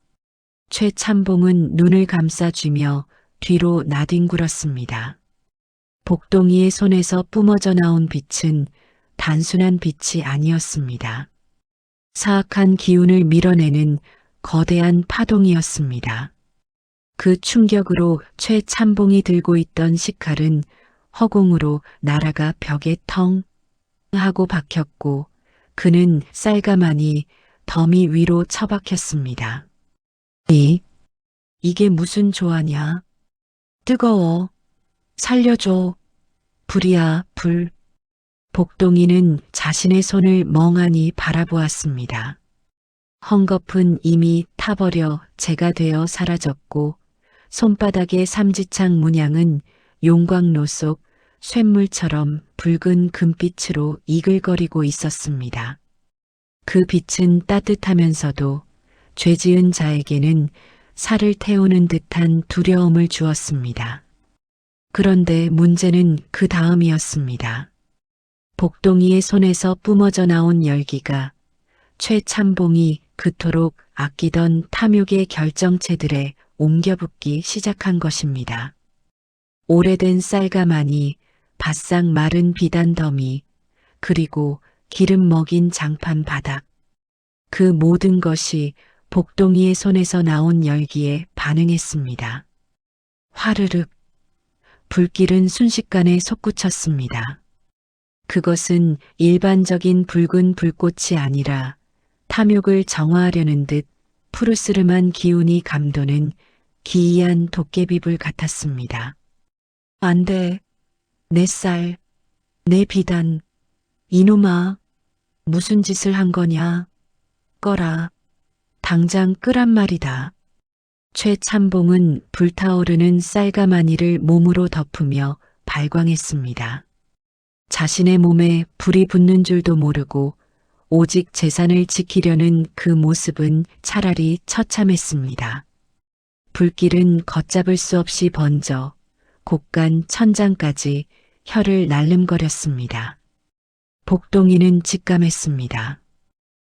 최참봉은 눈을 감싸쥐며 뒤로 나뒹굴었습니다. 복동이의 손에서 뿜어져 나온 빛은 단순한 빛이 아니었습니다. 사악한 기운을 밀어내는 거대한 파동이었습니다. 그 충격으로 최참봉이 들고 있던 식칼은 허공으로 날아가 벽에 텅 하고 박혔고 그는 쌀가마니 더미 위로 처박혔습니다. 이게 무슨 조화냐? 뜨거워. 살려줘. 불이야, 불. 복동이는 자신의 손을 멍하니 바라보았습니다. 헝겊은 이미 타버려 재가 되어 사라졌고 손바닥의 삼지창 문양은 용광로 속 쇳물처럼 붉은 금빛으로 이글거리고 있었습니다. 그 빛은 따뜻하면서도 죄지은 자에게는 살을 태우는 듯한 두려움을 주었습니다. 그런데 문제는 그 다음이었습니다. 복동이의 손에서 뿜어져 나온 열기가 최참봉이 그토록 아끼던 탐욕의 결정체들에 옮겨붙기 시작한 것입니다. 오래된 쌀가마니, 바싹 마른 비단 더미, 그리고 기름 먹인 장판 바닥. 그 모든 것이 복동이의 손에서 나온 열기에 반응했습니다. 화르륵. 불길은 순식간에 솟구쳤습니다. 그것은 일반적인 붉은 불꽃이 아니라 탐욕을 정화하려는 듯 푸르스름한 기운이 감도는 기이한 도깨비불 같았습니다. 안 돼. 내 쌀, 내 비단. 이놈아, 무슨 짓을 한 거냐? 꺼라. 당장 끄란 말이다. 최참봉은 불타오르는 쌀가마니를 몸으로 덮으며 발광했습니다. 자신의 몸에 불이 붙는 줄도 모르고 오직 재산을 지키려는 그 모습은 차라리 처참했습니다. 불길은 걷잡을 수 없이 번져 곡간 천장까지 혀를 날름거렸습니다. 복동이는 직감했습니다.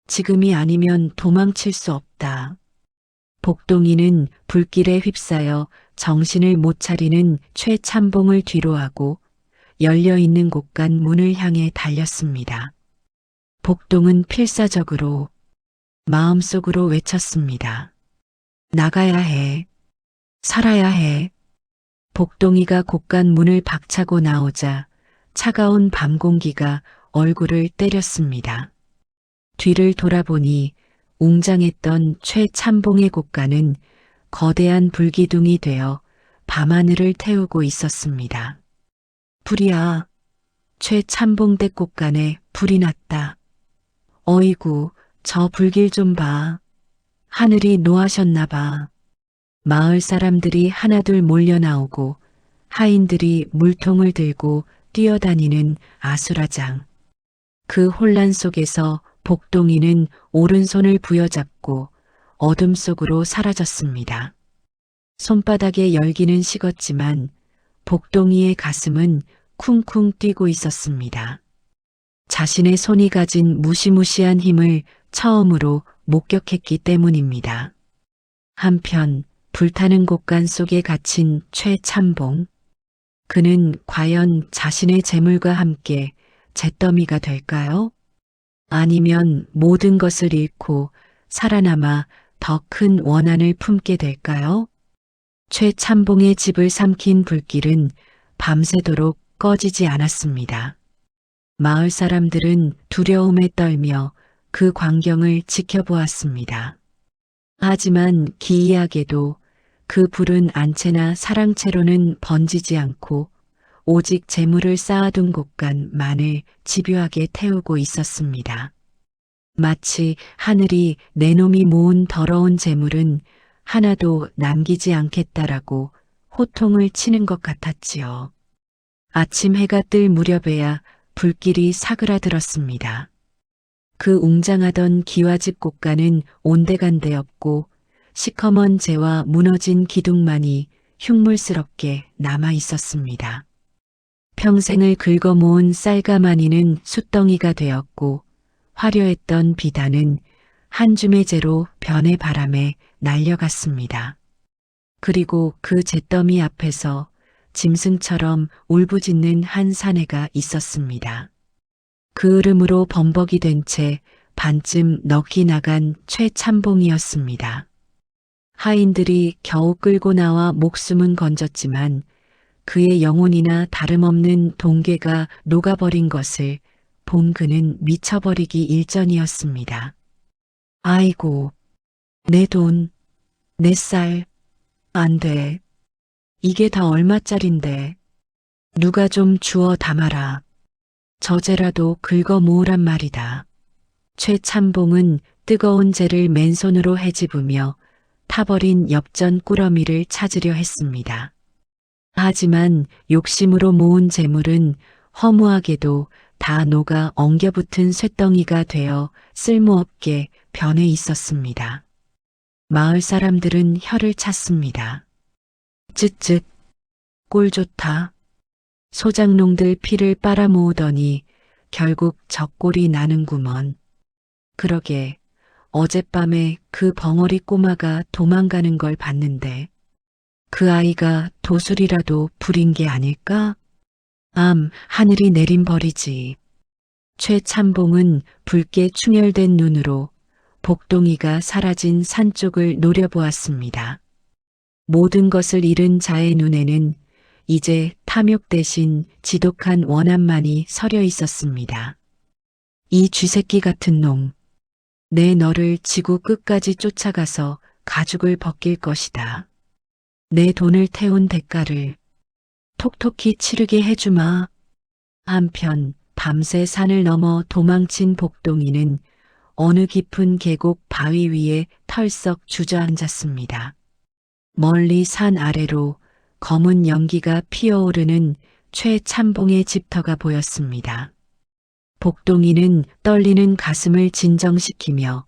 지금이 아니면 도망칠 수 없다. 복동이는 불길에 휩싸여 정신을 못 차리는 최참봉을 뒤로하고 열려있는 곳간 문을 향해 달렸습니다. 복동은 필사적으로 마음속으로 외쳤습니다. 나가야 해. 살아야 해. 복동이가 곳간 문을 박차고 나오자 차가운 밤 공기가 얼굴을 때렸습니다. 뒤를 돌아보니 웅장했던 최참봉의 곳간은 거대한 불기둥이 되어 밤하늘을 태우고 있었습니다. 불이야. 최참봉댁 곳간에 불이 났다. 어이구, 저 불길 좀 봐. 하늘이 노하셨나 봐. 마을 사람들이 하나둘 몰려 나오고 하인들이 물통을 들고 뛰어다니는 아수라장. 그 혼란 속에서 복동이는 오른손을 부여잡고 어둠 속으로 사라졌습니다. 손바닥의 열기는 식었지만 복동이의 가슴은 쿵쿵 뛰고 있었습니다. 자신의 손이 가진 무시무시한 힘을 처음으로 목격했기 때문입니다. 한편 불타는 곳간 속에 갇힌 최참봉. 그는 과연 자신의 재물과 함께 잿더미가 될까요? 아니면 모든 것을 잃고 살아남아 더 큰 원한을 품게 될까요? 최참봉의 집을 삼킨 불길은 밤새도록 꺼지지 않았습니다. 마을 사람들은 두려움에 떨며 그 광경을 지켜보았습니다. 하지만 기이하게도 그 불은 안채나 사랑채로는 번지지 않고 오직 재물을 쌓아둔 곳간만을 집요하게 태우고 있었습니다. 마치 하늘이 내 놈이 모은 더러운 재물은 하나도 남기지 않겠다라고 호통을 치는 것 같았지요. 아침 해가 뜰 무렵에야 불길이 사그라들었습니다. 그 웅장하던 기와집 곳간은 온데간데 없고 시커먼 재와 무너진 기둥만이 흉물스럽게 남아 있었습니다. 평생을 긁어 모은 쌀가마니는 숫덩이가 되었고 화려했던 비단은 한 줌의 재로 변의 바람에 날려갔습니다. 그리고 그 잿더미 앞에서 짐승처럼 울부짖는 한 사내가 있었습니다. 그 으름으로 범벅이 된 채 반쯤 넋이 나간 최참봉이었습니다. 하인들이 겨우 끌고 나와 목숨은 건졌지만 그의 영혼이나 다름없는 동괴가 녹아버린 것을 본 그는 미쳐버리기 일전이었습니다. 아이고, 내 돈, 내 쌀, 안 돼. 이게 다 얼마짜린데. 누가 좀 주워 담아라. 저제라도 긁어 모으란 말이다. 최참봉은 뜨거운 재를 맨손으로 헤집으며 타버린 엽전 꾸러미를 찾으려 했습니다. 하지만 욕심으로 모은 재물은 허무하게도 다 녹아 엉겨붙은 쇳덩이가 되어 쓸모없게 변해 있었습니다. 마을 사람들은 혀를 찼습니다. 쯧쯧, 꼴 좋다. 소장농들 피를 빨아모으더니 결국 적골이 나는구먼. 그러게 어젯밤에 그 벙어리 꼬마가 도망가는 걸 봤는데 그 아이가 도술이라도 부린 게 아닐까? 하늘이 내린 벌이지. 최참봉은 붉게 충혈된 눈으로 복동이가 사라진 산 쪽을 노려보았습니다. 모든 것을 잃은 자의 눈에는 이제 탐욕 대신 지독한 원한만이 서려 있었습니다. 이 쥐새끼 같은 놈, 내 너를 지구 끝까지 쫓아가서 가죽을 벗길 것이다. 내 돈을 태운 대가를 톡톡히 치르게 해주마. 한편 밤새 산을 넘어 도망친 복동이는 어느 깊은 계곡 바위 위에 털썩 주저앉았습니다. 멀리 산 아래로 검은 연기가 피어오르는 최참봉의 집터가 보였습니다. 복동이는 떨리는 가슴을 진정시키며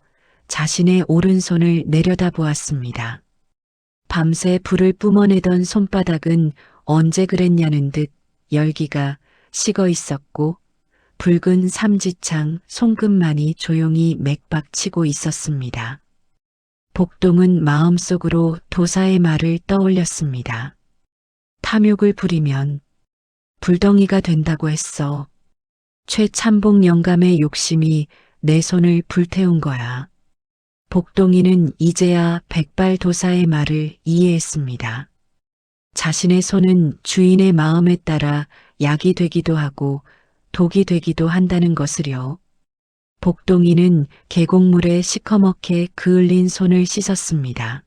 자신의 오른손을 내려다보았습니다. 밤새 불을 뿜어내던 손바닥은 언제 그랬냐는 듯 열기가 식어 있었고 붉은 삼지창 손끝만이 조용히 맥박치고 있었습니다. 복동은 마음속으로 도사의 말을 떠올렸습니다. 탐욕을 부리면 불덩이가 된다고 했어. 최참봉 영감의 욕심이 내 손을 불태운 거야. 복동이는 이제야 백발도사의 말을 이해했습니다. 자신의 손은 주인의 마음에 따라 약이 되기도 하고 독이 되기도 한다는 것을요. 복동이는 계곡물에 시커멓게 그을린 손을 씻었습니다.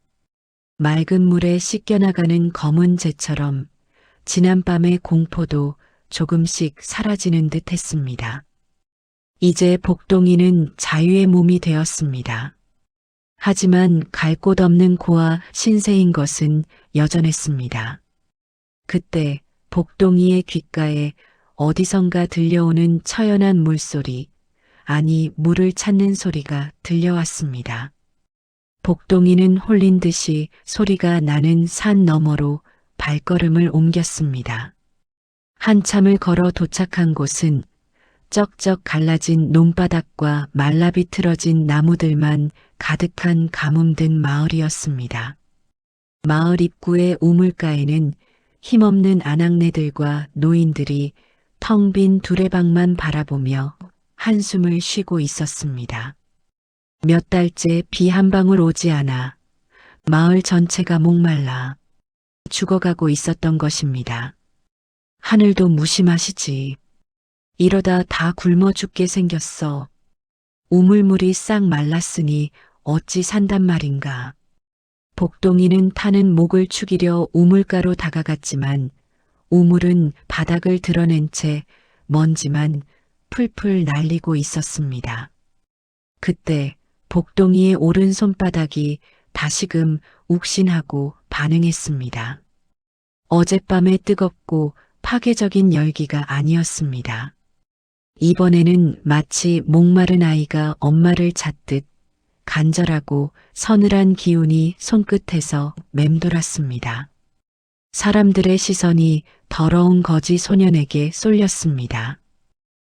맑은 물에 씻겨나가는 검은 재처럼 지난밤의 공포도 조금씩 사라지는 듯 했습니다. 이제 복동이는 자유의 몸이 되었습니다. 하지만 갈 곳 없는 고아 신세인 것은 여전했습니다. 그때 복동이의 귓가에 어디선가 들려오는 처연한 물소리, 아니 물을 찾는 소리가 들려왔습니다. 복동이는 홀린 듯이 소리가 나는 산 너머로 발걸음을 옮겼습니다. 한참을 걸어 도착한 곳은 쩍쩍 갈라진 논바닥과 말라비틀어진 나무들만 가득한 가뭄든 마을이었습니다. 마을 입구의 우물가에는 힘없는 아낙네들과 노인들이 텅 빈 두레방만 바라보며 한숨을 쉬고 있었습니다. 몇 달째 비 한 방울 오지 않아 마을 전체가 목말라 죽어가고 있었던 것입니다. 하늘도 무심하시지. 이러다 다 굶어 죽게 생겼어. 우물물이 싹 말랐으니 어찌 산단 말인가. 복동이는 타는 목을 축이려 우물가로 다가갔지만 우물은 바닥을 드러낸 채 먼지만 풀풀 날리고 있었습니다. 그때 복동이의 오른손바닥이 다시금 욱신하고 반응했습니다. 어젯밤의 뜨겁고 파괴적인 열기가 아니었습니다. 이번에는 마치 목마른 아이가 엄마를 찾듯 간절하고 서늘한 기운이 손끝에서 맴돌았습니다. 사람들의 시선이 더러운 거지 소년에게 쏠렸습니다.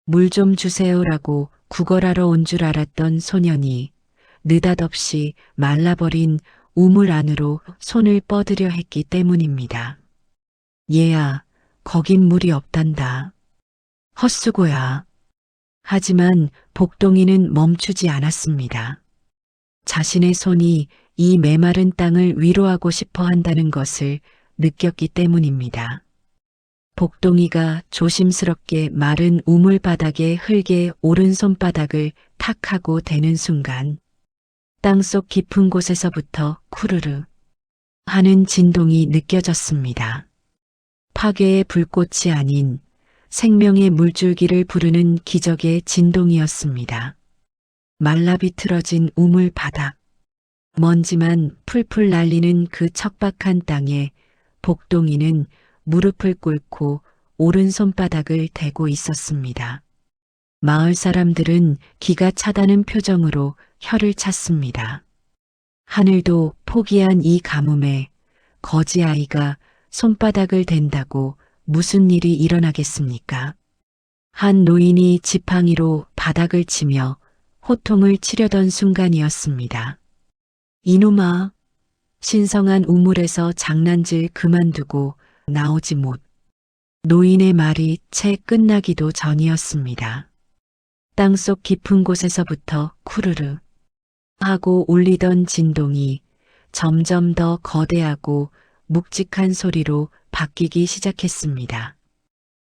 물 좀 주세요라고 구걸하러 온 줄 알았던 소년이 느닷없이 말라버린 우물 안으로 손을 뻗으려 했기 때문입니다. 얘야, 거긴 물이 없단다. 헛수고야. 하지만 복동이는 멈추지 않았습니다. 자신의 손이 이 메마른 땅을 위로하고 싶어 한다는 것을 느꼈기 때문입니다. 복동이가 조심스럽게 마른 우물 바닥에 흙에 오른손바닥을 탁 하고 대는 순간 땅속 깊은 곳에서부터 쿠르르 하는 진동이 느껴졌습니다. 파괴의 불꽃이 아닌 생명의 물줄기를 부르는 기적의 진동이었습니다. 말라비틀어진 우물 바닥, 먼지만 풀풀 날리는 그 척박한 땅에 복동이는 무릎을 꿇고 오른손바닥을 대고 있었습니다. 마을 사람들은 기가 차다는 표정으로 혀를 찼습니다. 하늘도 포기한 이 가뭄에 거지 아이가 손바닥을 댄다고 무슨 일이 일어나겠습니까? 한 노인이 지팡이로 바닥을 치며 호통을 치려던 순간이었습니다. 이놈아, 신성한 우물에서 장난질 그만두고 나오지 못. 노인의 말이 채 끝나기도 전이었습니다. 땅속 깊은 곳에서부터 쿠르르 하고 울리던 진동이 점점 더 거대하고 묵직한 소리로 바뀌기 시작했습니다.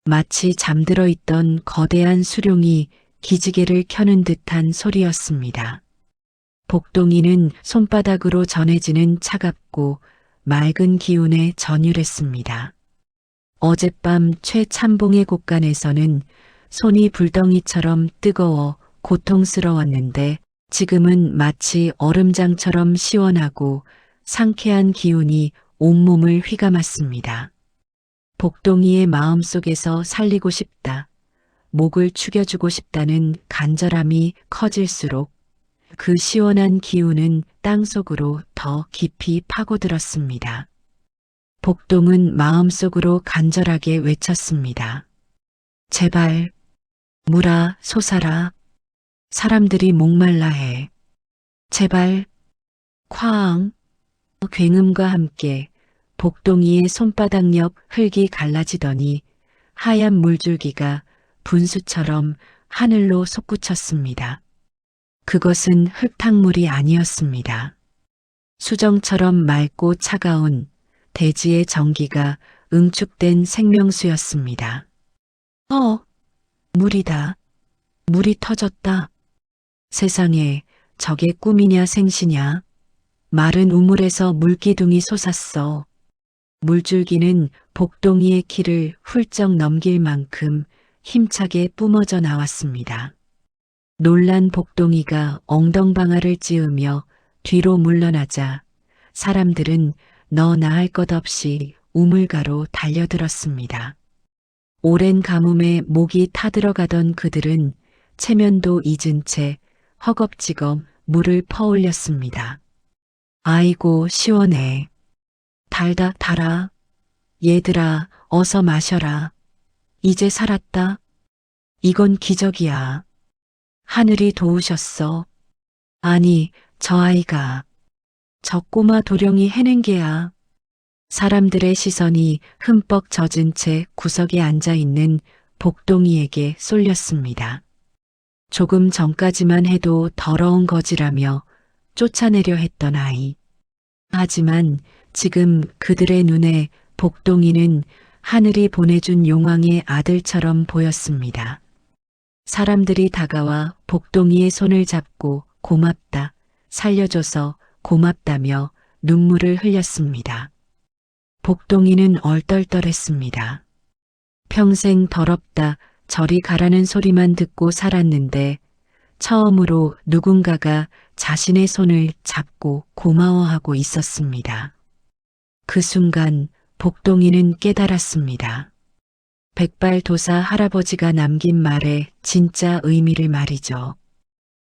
마치 잠들어 있던 거대한 수룡이 기지개를 켜는 듯한 소리였습니다. 복동이는 손바닥으로 전해지는 차갑고 맑은 기운에 전율했습니다. 어젯밤 최참봉의 곳간에서는 손이 불덩이처럼 뜨거워 고통스러웠는데 지금은 마치 얼음장처럼 시원하고 상쾌한 기운이 온몸을 휘감았습니다. 복동이의 마음속에서 살리고 싶다, 목을 축여주고 싶다는 간절함이 커질수록 그 시원한 기운은 땅속으로 더 깊이 파고들었습니다. 복동은 마음속으로 간절하게 외쳤습니다. 제발, 물아 솟아라. 사람들이 목말라 해. 제발, 쾅. 굉음과 함께 복동이의 손바닥 옆 흙이 갈라지더니 하얀 물줄기가 분수처럼 하늘로 솟구쳤습니다. 그것은 흙탕물이 아니었습니다. 수정처럼 맑고 차가운 대지의 전기가 응축된 생명수였습니다. 물이다. 물이 터졌다. 세상에, 저게 꿈이냐 생시냐. 마른 우물에서 물기둥이 솟았어. 물줄기는 복동이의 키를 훌쩍 넘길 만큼 힘차게 뿜어져 나왔습니다. 놀란 복동이가 엉덩방아를 찌으며 뒤로 물러나자 사람들은 너나 할 것 없이 우물가로 달려들었습니다. 오랜 가뭄에 목이 타들어가던 그들은 체면도 잊은 채 허겁지겁 물을 퍼올렸습니다. 아이고 시원해. 달아. 얘들아 어서 마셔라. 이제 살았다. 이건 기적이야. 하늘이 도우셨어. 아니, 저 아이가. 저 꼬마 도령이 해낸 게야. 사람들의 시선이 흠뻑 젖은 채 구석에 앉아 있는 복동이에게 쏠렸습니다. 조금 전까지만 해도 더러운 거지라며 쫓아내려 했던 아이. 하지만 지금 그들의 눈에 복동이는 하늘이 보내준 용왕의 아들처럼 보였습니다. 사람들이 다가와 복동이의 손을 잡고 고맙다, 살려줘서 고맙다며 눈물을 흘렸습니다. 복동이는 얼떨떨했습니다. 평생 더럽다, 저리 가라는 소리만 듣고 살았는데 처음으로 누군가가 자신의 손을 잡고 고마워하고 있었습니다. 그 순간 복동이는 깨달았습니다. 백발도사 할아버지가 남긴 말의 진짜 의미를 말이죠.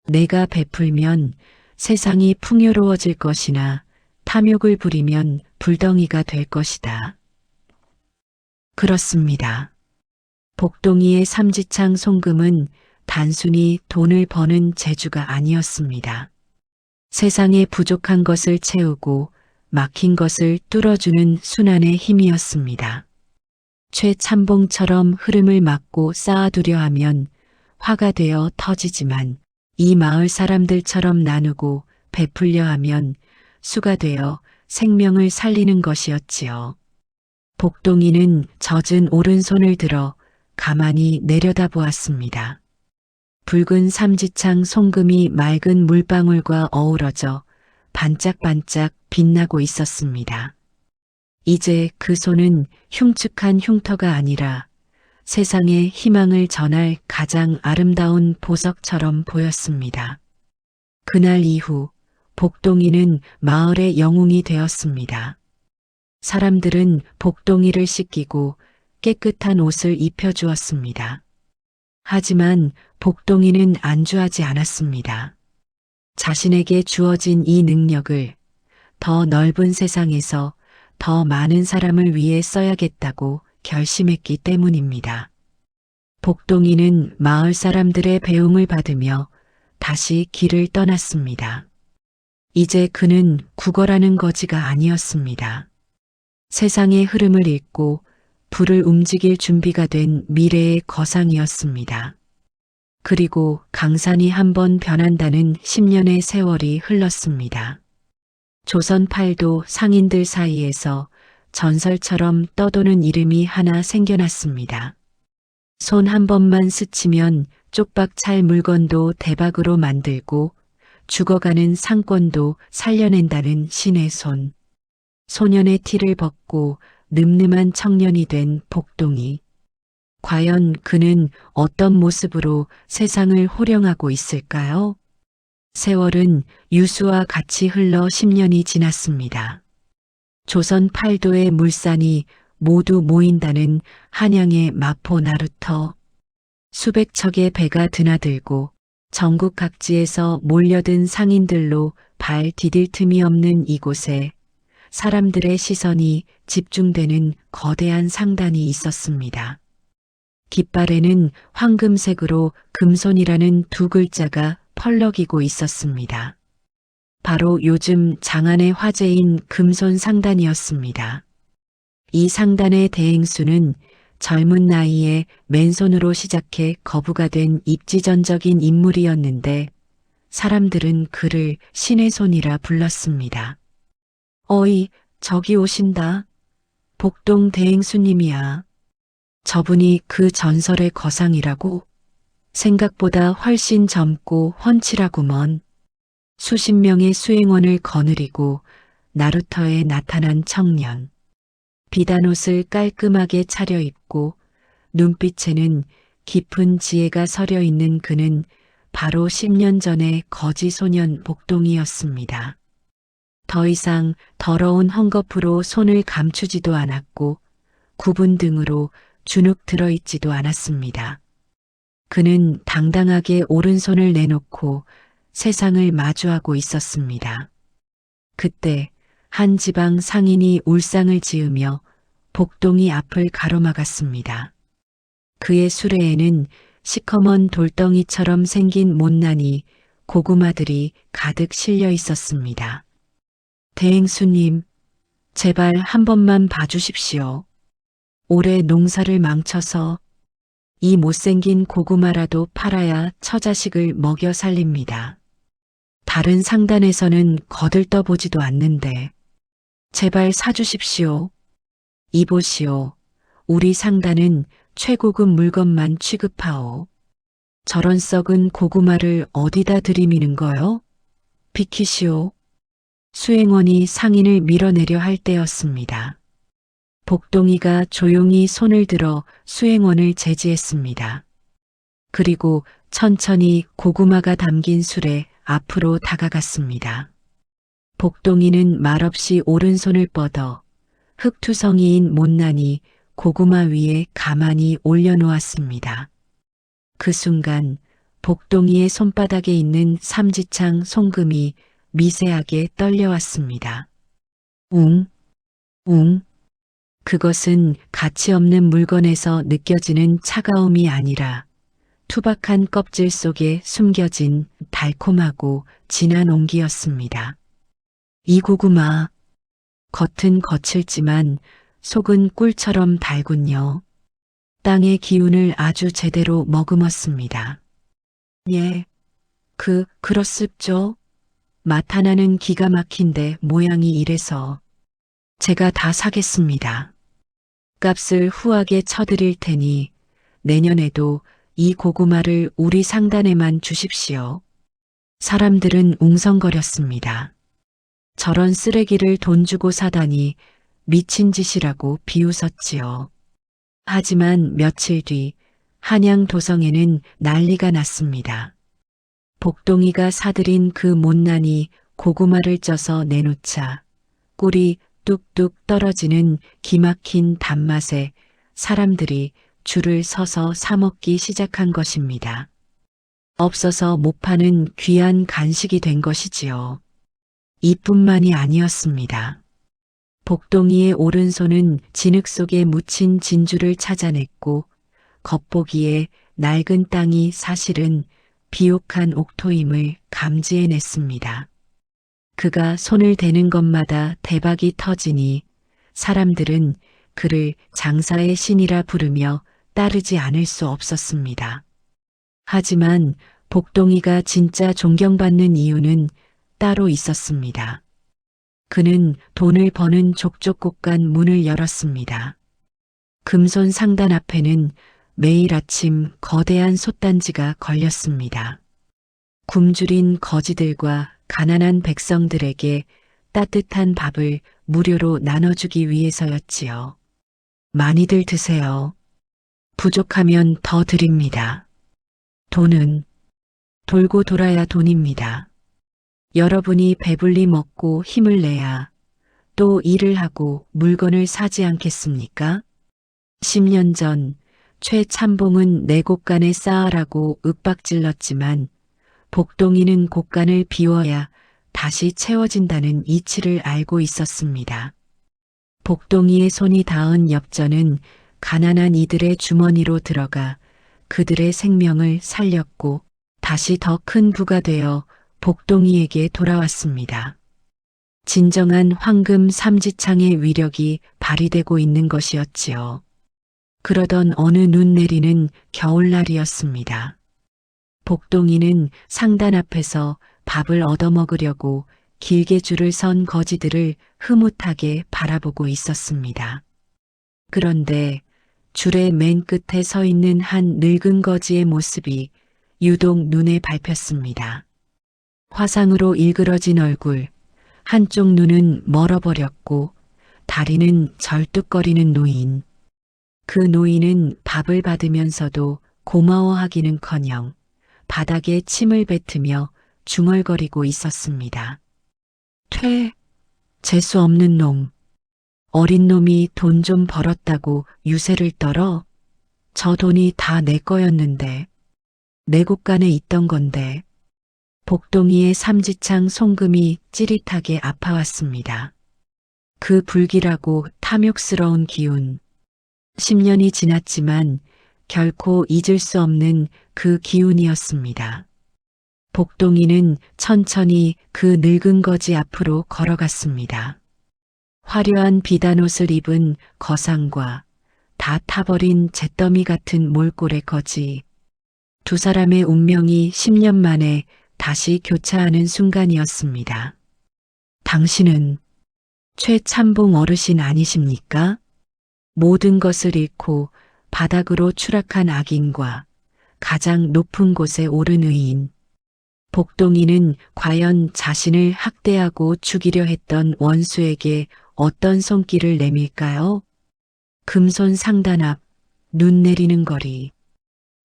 내가 베풀면 세상이 풍요로워질 것이나 탐욕을 부리면 불덩이가 될 것이다. 그렇습니다. 복동이의 삼지창 송금은 단순히 돈을 버는 재주가 아니었습니다. 세상에 부족한 것을 채우고 막힌 것을 뚫어주는 순환의 힘이었습니다. 최참봉처럼 흐름을 막고 쌓아두려 하면 화가 되어 터지지만 이 마을 사람들처럼 나누고 베풀려 하면 수가 되어 생명을 살리는 것이었지요. 복동이는 젖은 오른손을 들어 가만히 내려다보았습니다. 붉은 삼지창 송금이 맑은 물방울과 어우러져 반짝반짝 빛나고 있었습니다. 이제 그 손은 흉측한 흉터가 아니라 세상에 희망을 전할 가장 아름다운 보석처럼 보였습니다. 그날 이후 복동이는 마을의 영웅이 되었습니다. 사람들은 복동이를 씻기고 깨끗한 옷을 입혀주었습니다. 하지만 복동이는 안주하지 않았습니다. 자신에게 주어진 이 능력을 더 넓은 세상에서 더 많은 사람을 위해 써야겠다고 결심했기 때문입니다. 복동이는 마을 사람들의 배움을 받으며 다시 길을 떠났습니다. 이제 그는 구걸하는 거지가 아니었습니다. 세상의 흐름을 읽고 불을 움직일 준비가 된 미래의 거상이었습니다. 그리고 강산이 한번 변한다는 10년의 세월이 흘렀습니다. 조선팔도 상인들 사이에서 전설처럼 떠도는 이름이 하나 생겨났습니다. 손 한 번만 스치면 쪽박 찰 물건도 대박으로 만들고 죽어가는 상권도 살려낸다는 신의 손. 소년의 티를 벗고 늠름한 청년이 된 복동이. 과연 그는 어떤 모습으로 세상을 호령하고 있을까요? 세월은 유수와 같이 흘러 10년이 지났습니다. 조선 팔도의 물산이 모두 모인다는 한양의 마포 나루터. 수백 척의 배가 드나들고 전국 각지에서 몰려든 상인들로 발 디딜 틈이 없는 이곳에 사람들의 시선이 집중되는 거대한 상단이 있었습니다. 깃발에는 황금색으로 금손이라는 두 글자가 펄럭이고 있었습니다. 바로 요즘 장안의 화제인 금손 상단이었습니다. 이 상단의 대행수는 젊은 나이에 맨손으로 시작해 거부가 된 입지전적인 인물이었는데 사람들은 그를 신의 손이라 불렀습니다. 어이, 저기 오신다. 복동 대행수님이야. 저분이 그 전설의 거상이라고? 생각보다 훨씬 젊고 훤칠하구먼. 수십 명의 수행원을 거느리고 나루터에 나타난 청년. 비단 옷을 깔끔하게 차려입고 눈빛에는 깊은 지혜가 서려 있는 그는 바로 10년 전의 거지 소년 복동이었습니다. 더 이상 더러운 헝겊으로 손을 감추지도 않았고 구분 등으로 주눅 들어있지도 않았습니다. 그는 당당하게 오른손을 내놓고 세상을 마주하고 있었습니다. 그때 한 지방 상인이 울상을 지으며 복동이 앞을 가로막았습니다. 그의 수레에는 시커먼 돌덩이처럼 생긴 못난이 고구마들이 가득 실려 있었습니다. 대행수님, 제발 한 번만 봐주십시오. 올해 농사를 망쳐서 이 못생긴 고구마라도 팔아야 처자식을 먹여 살립니다. 다른 상단에서는 거들떠보지도 않는데 제발 사주십시오. 이보시오. 우리 상단은 최고급 물건만 취급하오. 저런 썩은 고구마를 어디다 들이미는 거요? 비키시오. 수행원이 상인을 밀어내려 할 때였습니다. 복동이가 조용히 손을 들어 수행원을 제지했습니다. 그리고 천천히 고구마가 담긴 술에 앞으로 다가갔습니다. 복동이는 말없이 오른손을 뻗어 흙투성이인 못난이 고구마 위에 가만히 올려놓았습니다. 그 순간 복동이의 손바닥에 있는 삼지창 송금이 미세하게 떨려왔습니다. 웅, 웅. 그것은 가치 없는 물건에서 느껴지는 차가움이 아니라 투박한 껍질 속에 숨겨진 달콤하고 진한 온기였습니다. 이 고구마, 겉은 거칠지만 속은 꿀처럼 달군요. 땅의 기운을 아주 제대로 머금었습니다. 예, 그렇습죠. 맛 하나는 기가 막힌데 모양이 이래서 제가 다 사겠습니다. 값을 후하게 쳐드릴 테니 내년에도 이 고구마를 우리 상단에만 주십시오. 사람들은 웅성거렸습니다. 저런 쓰레기를 돈 주고 사다니 미친 짓이라고 비웃었지요. 하지만 며칠 뒤 한양 도성에는 난리가 났습니다. 복동이가 사들인 그 못난이 고구마를 쪄서 내놓자 꿀이 뚝뚝 떨어지는 기막힌 단맛에 사람들이 줄을 서서 사먹기 시작한 것입니다. 없어서 못 파는 귀한 간식이 된 것이지요. 이뿐만이 아니었습니다. 복동이의 오른손은 진흙 속에 묻힌 진주를 찾아냈고 겉보기에 낡은 땅이 사실은 비옥한 옥토임을 감지해냈습니다. 그가 손을 대는 것마다 대박이 터지니 사람들은 그를 장사의 신이라 부르며 따르지 않을 수 없었습니다. 하지만 복동이가 진짜 존경받는 이유는 따로 있었습니다. 그는 돈을 버는 족족곳간 문을 열었습니다. 금손 상단 앞에는 매일 아침 거대한 솥단지가 걸렸습니다. 굶주린 거지들과 가난한 백성들에게 따뜻한 밥을 무료로 나눠주기 위해서였지요. 많이들 드세요. 부족하면 더 드립니다. 돈은 돌고 돌아야 돈입니다. 여러분이 배불리 먹고 힘을 내야 또 일을 하고 물건을 사지 않겠습니까? 10년 전 최참봉은 내 곳간에 쌓아라고 윽박질렀지만 복동이는 곳간을 비워야 다시 채워진다는 이치를 알고 있었습니다. 복동이의 손이 닿은 엽전은 가난한 이들의 주머니로 들어가 그들의 생명을 살렸고 다시 더 큰 부가 되어 복동이에게 돌아왔습니다. 진정한 황금 삼지창의 위력이 발휘되고 있는 것이었지요. 그러던 어느 눈 내리는 겨울날이었습니다. 복동이는 상단 앞에서 밥을 얻어먹으려고 길게 줄을 선 거지들을 흐뭇하게 바라보고 있었습니다. 그런데 줄의 맨 끝에 서 있는 한 늙은 거지의 모습이 유독 눈에 밟혔습니다. 화상으로 일그러진 얼굴, 한쪽 눈은 멀어버렸고 다리는 절뚝거리는 노인. 그 노인은 밥을 받으면서도 고마워하기는커녕 바닥에 침을 뱉으며 중얼거리고 있었습니다. 재수 없는 놈. 어린 놈이 돈 좀 벌었다고 유세를 떨어? 저 돈이 다 내 거였는데. 내 곳간에 있던 건데. 복동이의 삼지창 송금이 찌릿하게 아파왔습니다. 그 불길하고 탐욕스러운 기운. 10년이 지났지만 결코 잊을 수 없는 그 기운이었습니다. 복동이는 천천히 그 늙은 거지 앞으로 걸어갔습니다. 화려한 비단옷을 입은 거상과 다 타버린 잿더미 같은 몰골의 거지. 두 사람의 운명이 10년 만에 다시 교차하는 순간이었습니다. 당신은 최참봉 어르신 아니십니까? 모든 것을 잃고 바닥으로 추락한 악인과 가장 높은 곳에 오른 의인. 복동이는 과연 자신을 학대하고 죽이려 했던 원수에게 어떤 손길을 내밀까요? 금손 상단 앞, 눈 내리는 거리.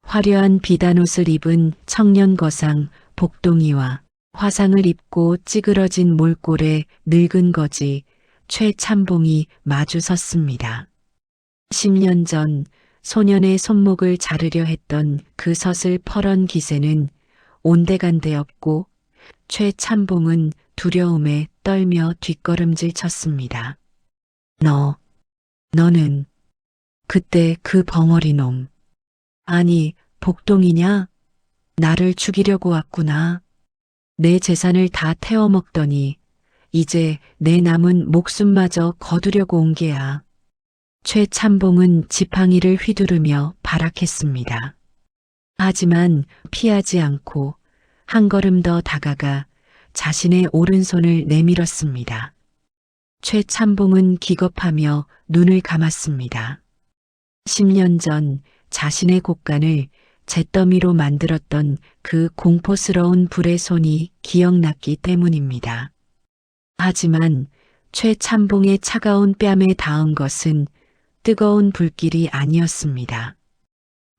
화려한 비단옷을 입은 청년 거상 복동이와 화상을 입고 찌그러진 몰골의 늙은 거지 최참봉이 마주 섰습니다. 10년 전 소년의 손목을 자르려 했던 그 서슬 퍼런 기세는 온데간데 없고 최참봉은 두려움에 떨며 뒷걸음질 쳤습니다. 너는 그때 그 벙어리 놈. 아니, 복동이냐? 나를 죽이려고 왔구나. 내 재산을 다 태워먹더니 이제 내 남은 목숨마저 거두려고 온 게야. 최참봉은 지팡이를 휘두르며 발악했습니다. 하지만 피하지 않고 한 걸음 더 다가가 자신의 오른손을 내밀었습니다. 최참봉은 기겁하며 눈을 감았습니다. 10년 전 자신의 곳간을 잿더미로 만들었던 그 공포스러운 불의 손이 기억났기 때문입니다. 하지만 최참봉의 차가운 뺨에 닿은 것은 뜨거운 불길이 아니었습니다.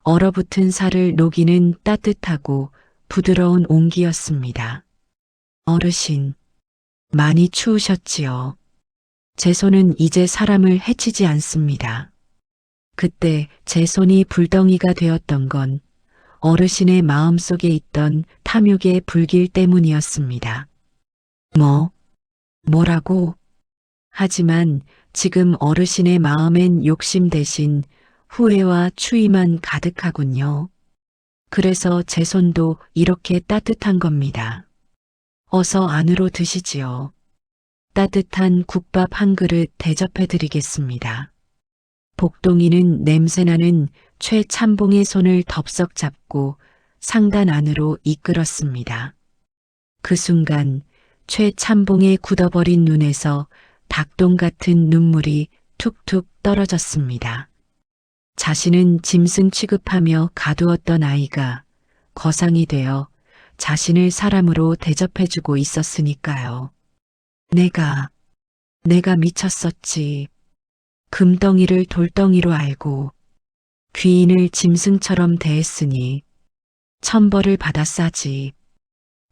얼어붙은 살을 녹이는 따뜻하고 부드러운 온기였습니다. 어르신, 많이 추우셨지요. 제 손은 이제 사람을 해치지 않습니다. 그때 제 손이 불덩이가 되었던 건 어르신의 마음속에 있던 탐욕의 불길 때문이었습니다. 뭐라고? 하지만 지금 어르신의 마음엔 욕심 대신 후회와 추위만 가득하군요. 그래서 제 손도 이렇게 따뜻한 겁니다. 어서 안으로 드시지요. 따뜻한 국밥 한 그릇 대접해 드리겠습니다. 복동이는 냄새나는 최참봉의 손을 덥석 잡고 상단 안으로 이끌었습니다. 그 순간 최참봉의 굳어버린 눈에서 닭똥 같은 눈물이 툭툭 떨어졌습니다. 자신은 짐승 취급하며 가두었던 아이가 거상이 되어 자신을 사람으로 대접해주고 있었으니까요. 내가 미쳤었지. 금덩이를 돌덩이로 알고 귀인을 짐승처럼 대했으니 천벌을 받아 싸지.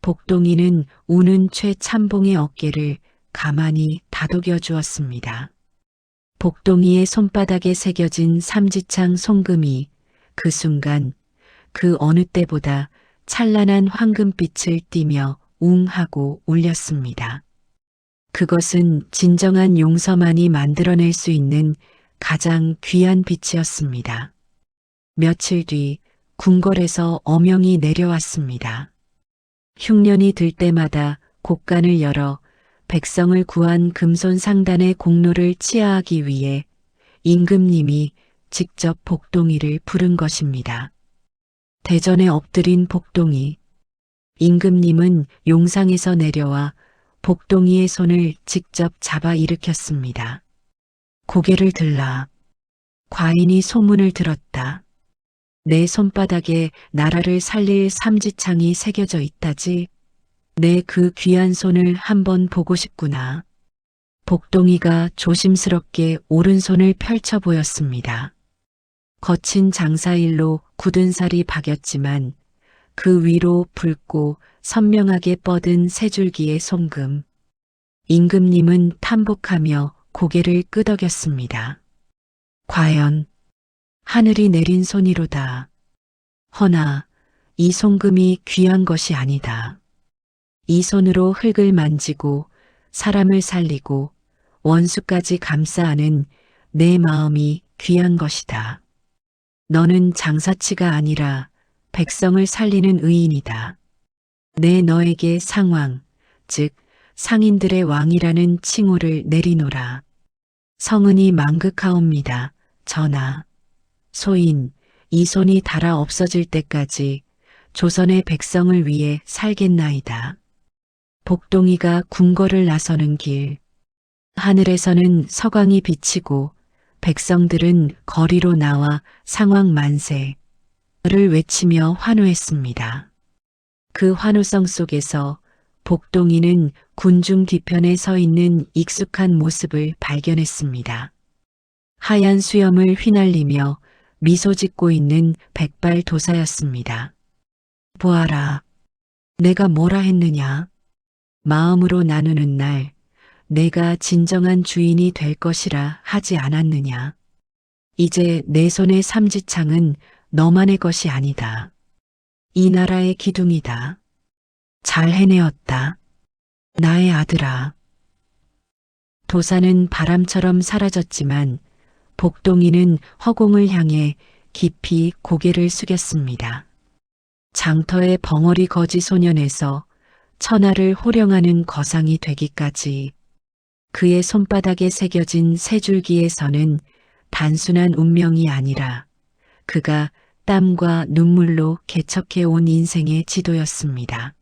복동이는 우는 최참봉의 어깨를 가만히 다독여 주었습니다. 복동이의 손바닥에 새겨진 삼지창 송금이 그 순간 그 어느 때보다 찬란한 황금빛을 띠며 웅 하고 울렸습니다. 그것은 진정한 용서만이 만들어낼 수 있는 가장 귀한 빛이었습니다. 며칠 뒤 궁궐에서 어명이 내려왔습니다. 흉년이 들 때마다 곡간을 열어 백성을 구한 금손 상단의 공로를 치하하기 위해 임금님이 직접 복동이를 부른 것입니다. 대전에 엎드린 복동이. 임금님은 용상에서 내려와 복동이의 손을 직접 잡아 일으켰습니다. 고개를 들라. 과인이 소문을 들었다. 내 손바닥에 나라를 살릴 삼지창이 새겨져 있다지. 내 그 귀한 손을 한번 보고 싶구나. 복동이가 조심스럽게 오른손을 펼쳐 보였습니다. 거친 장사일로 굳은 살이 박였지만 그 위로 붉고 선명하게 뻗은 세 줄기의 송금. 임금님은 탐복하며 고개를 끄덕였습니다. 과연 하늘이 내린 손이로다. 허나 이 송금이 귀한 것이 아니다. 이 손으로 흙을 만지고 사람을 살리고 원수까지 감싸 안은 내 마음이 귀한 것이다. 너는 장사치가 아니라 백성을 살리는 의인이다. 내 너에게 상왕, 즉 상인들의 왕이라는 칭호를 내리노라. 성은이 망극하옵니다. 전하. 소인, 이 손이 닳아 없어질 때까지 조선의 백성을 위해 살겠나이다. 복동이가 궁궐을 나서는 길. 하늘에서는 서광이 비치고 백성들은 거리로 나와 상왕 만세를 외치며 환호했습니다. 그 환호성 속에서 복동이는 군중 뒤편에 서 있는 익숙한 모습을 발견했습니다. 하얀 수염을 휘날리며 미소 짓고 있는 백발 도사였습니다. 보아라. 내가 뭐라 했느냐. 마음으로 나누는 날 내가 진정한 주인이 될 것이라 하지 않았느냐. 이제 내 손의 삼지창은 너만의 것이 아니다. 이 나라의 기둥이다. 잘 해내었다. 나의 아들아. 도사는 바람처럼 사라졌지만 복동이는 허공을 향해 깊이 고개를 숙였습니다. 장터의 벙어리 거지 소년에서 천하를 호령하는 거상이 되기까지 그의 손바닥에 새겨진 세 줄기의 선은 단순한 운명이 아니라 그가 땀과 눈물로 개척해 온 인생의 지도였습니다.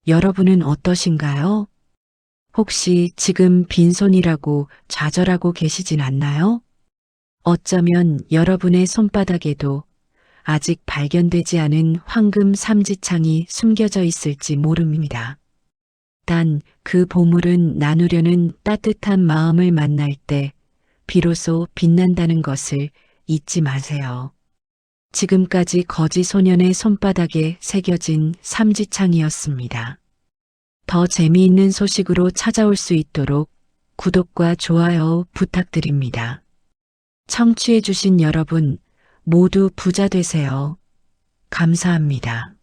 여러분은 어떠신가요? 혹시 지금 빈손이라고 좌절하고 계시진 않나요? 어쩌면 여러분의 손바닥에도 아직 발견되지 않은 황금 삼지창이 숨겨져 있을지 모릅니다. 단 그 보물은 나누려는 따뜻한 마음을 만날 때 비로소 빛난다는 것을 잊지 마세요. 지금까지 거지 소년의 손바닥에 새겨진 삼지창이었습니다. 더 재미있는 소식으로 찾아올 수 있도록 구독과 좋아요 부탁드립니다. 청취해주신 여러분 모두 부자 되세요. 감사합니다.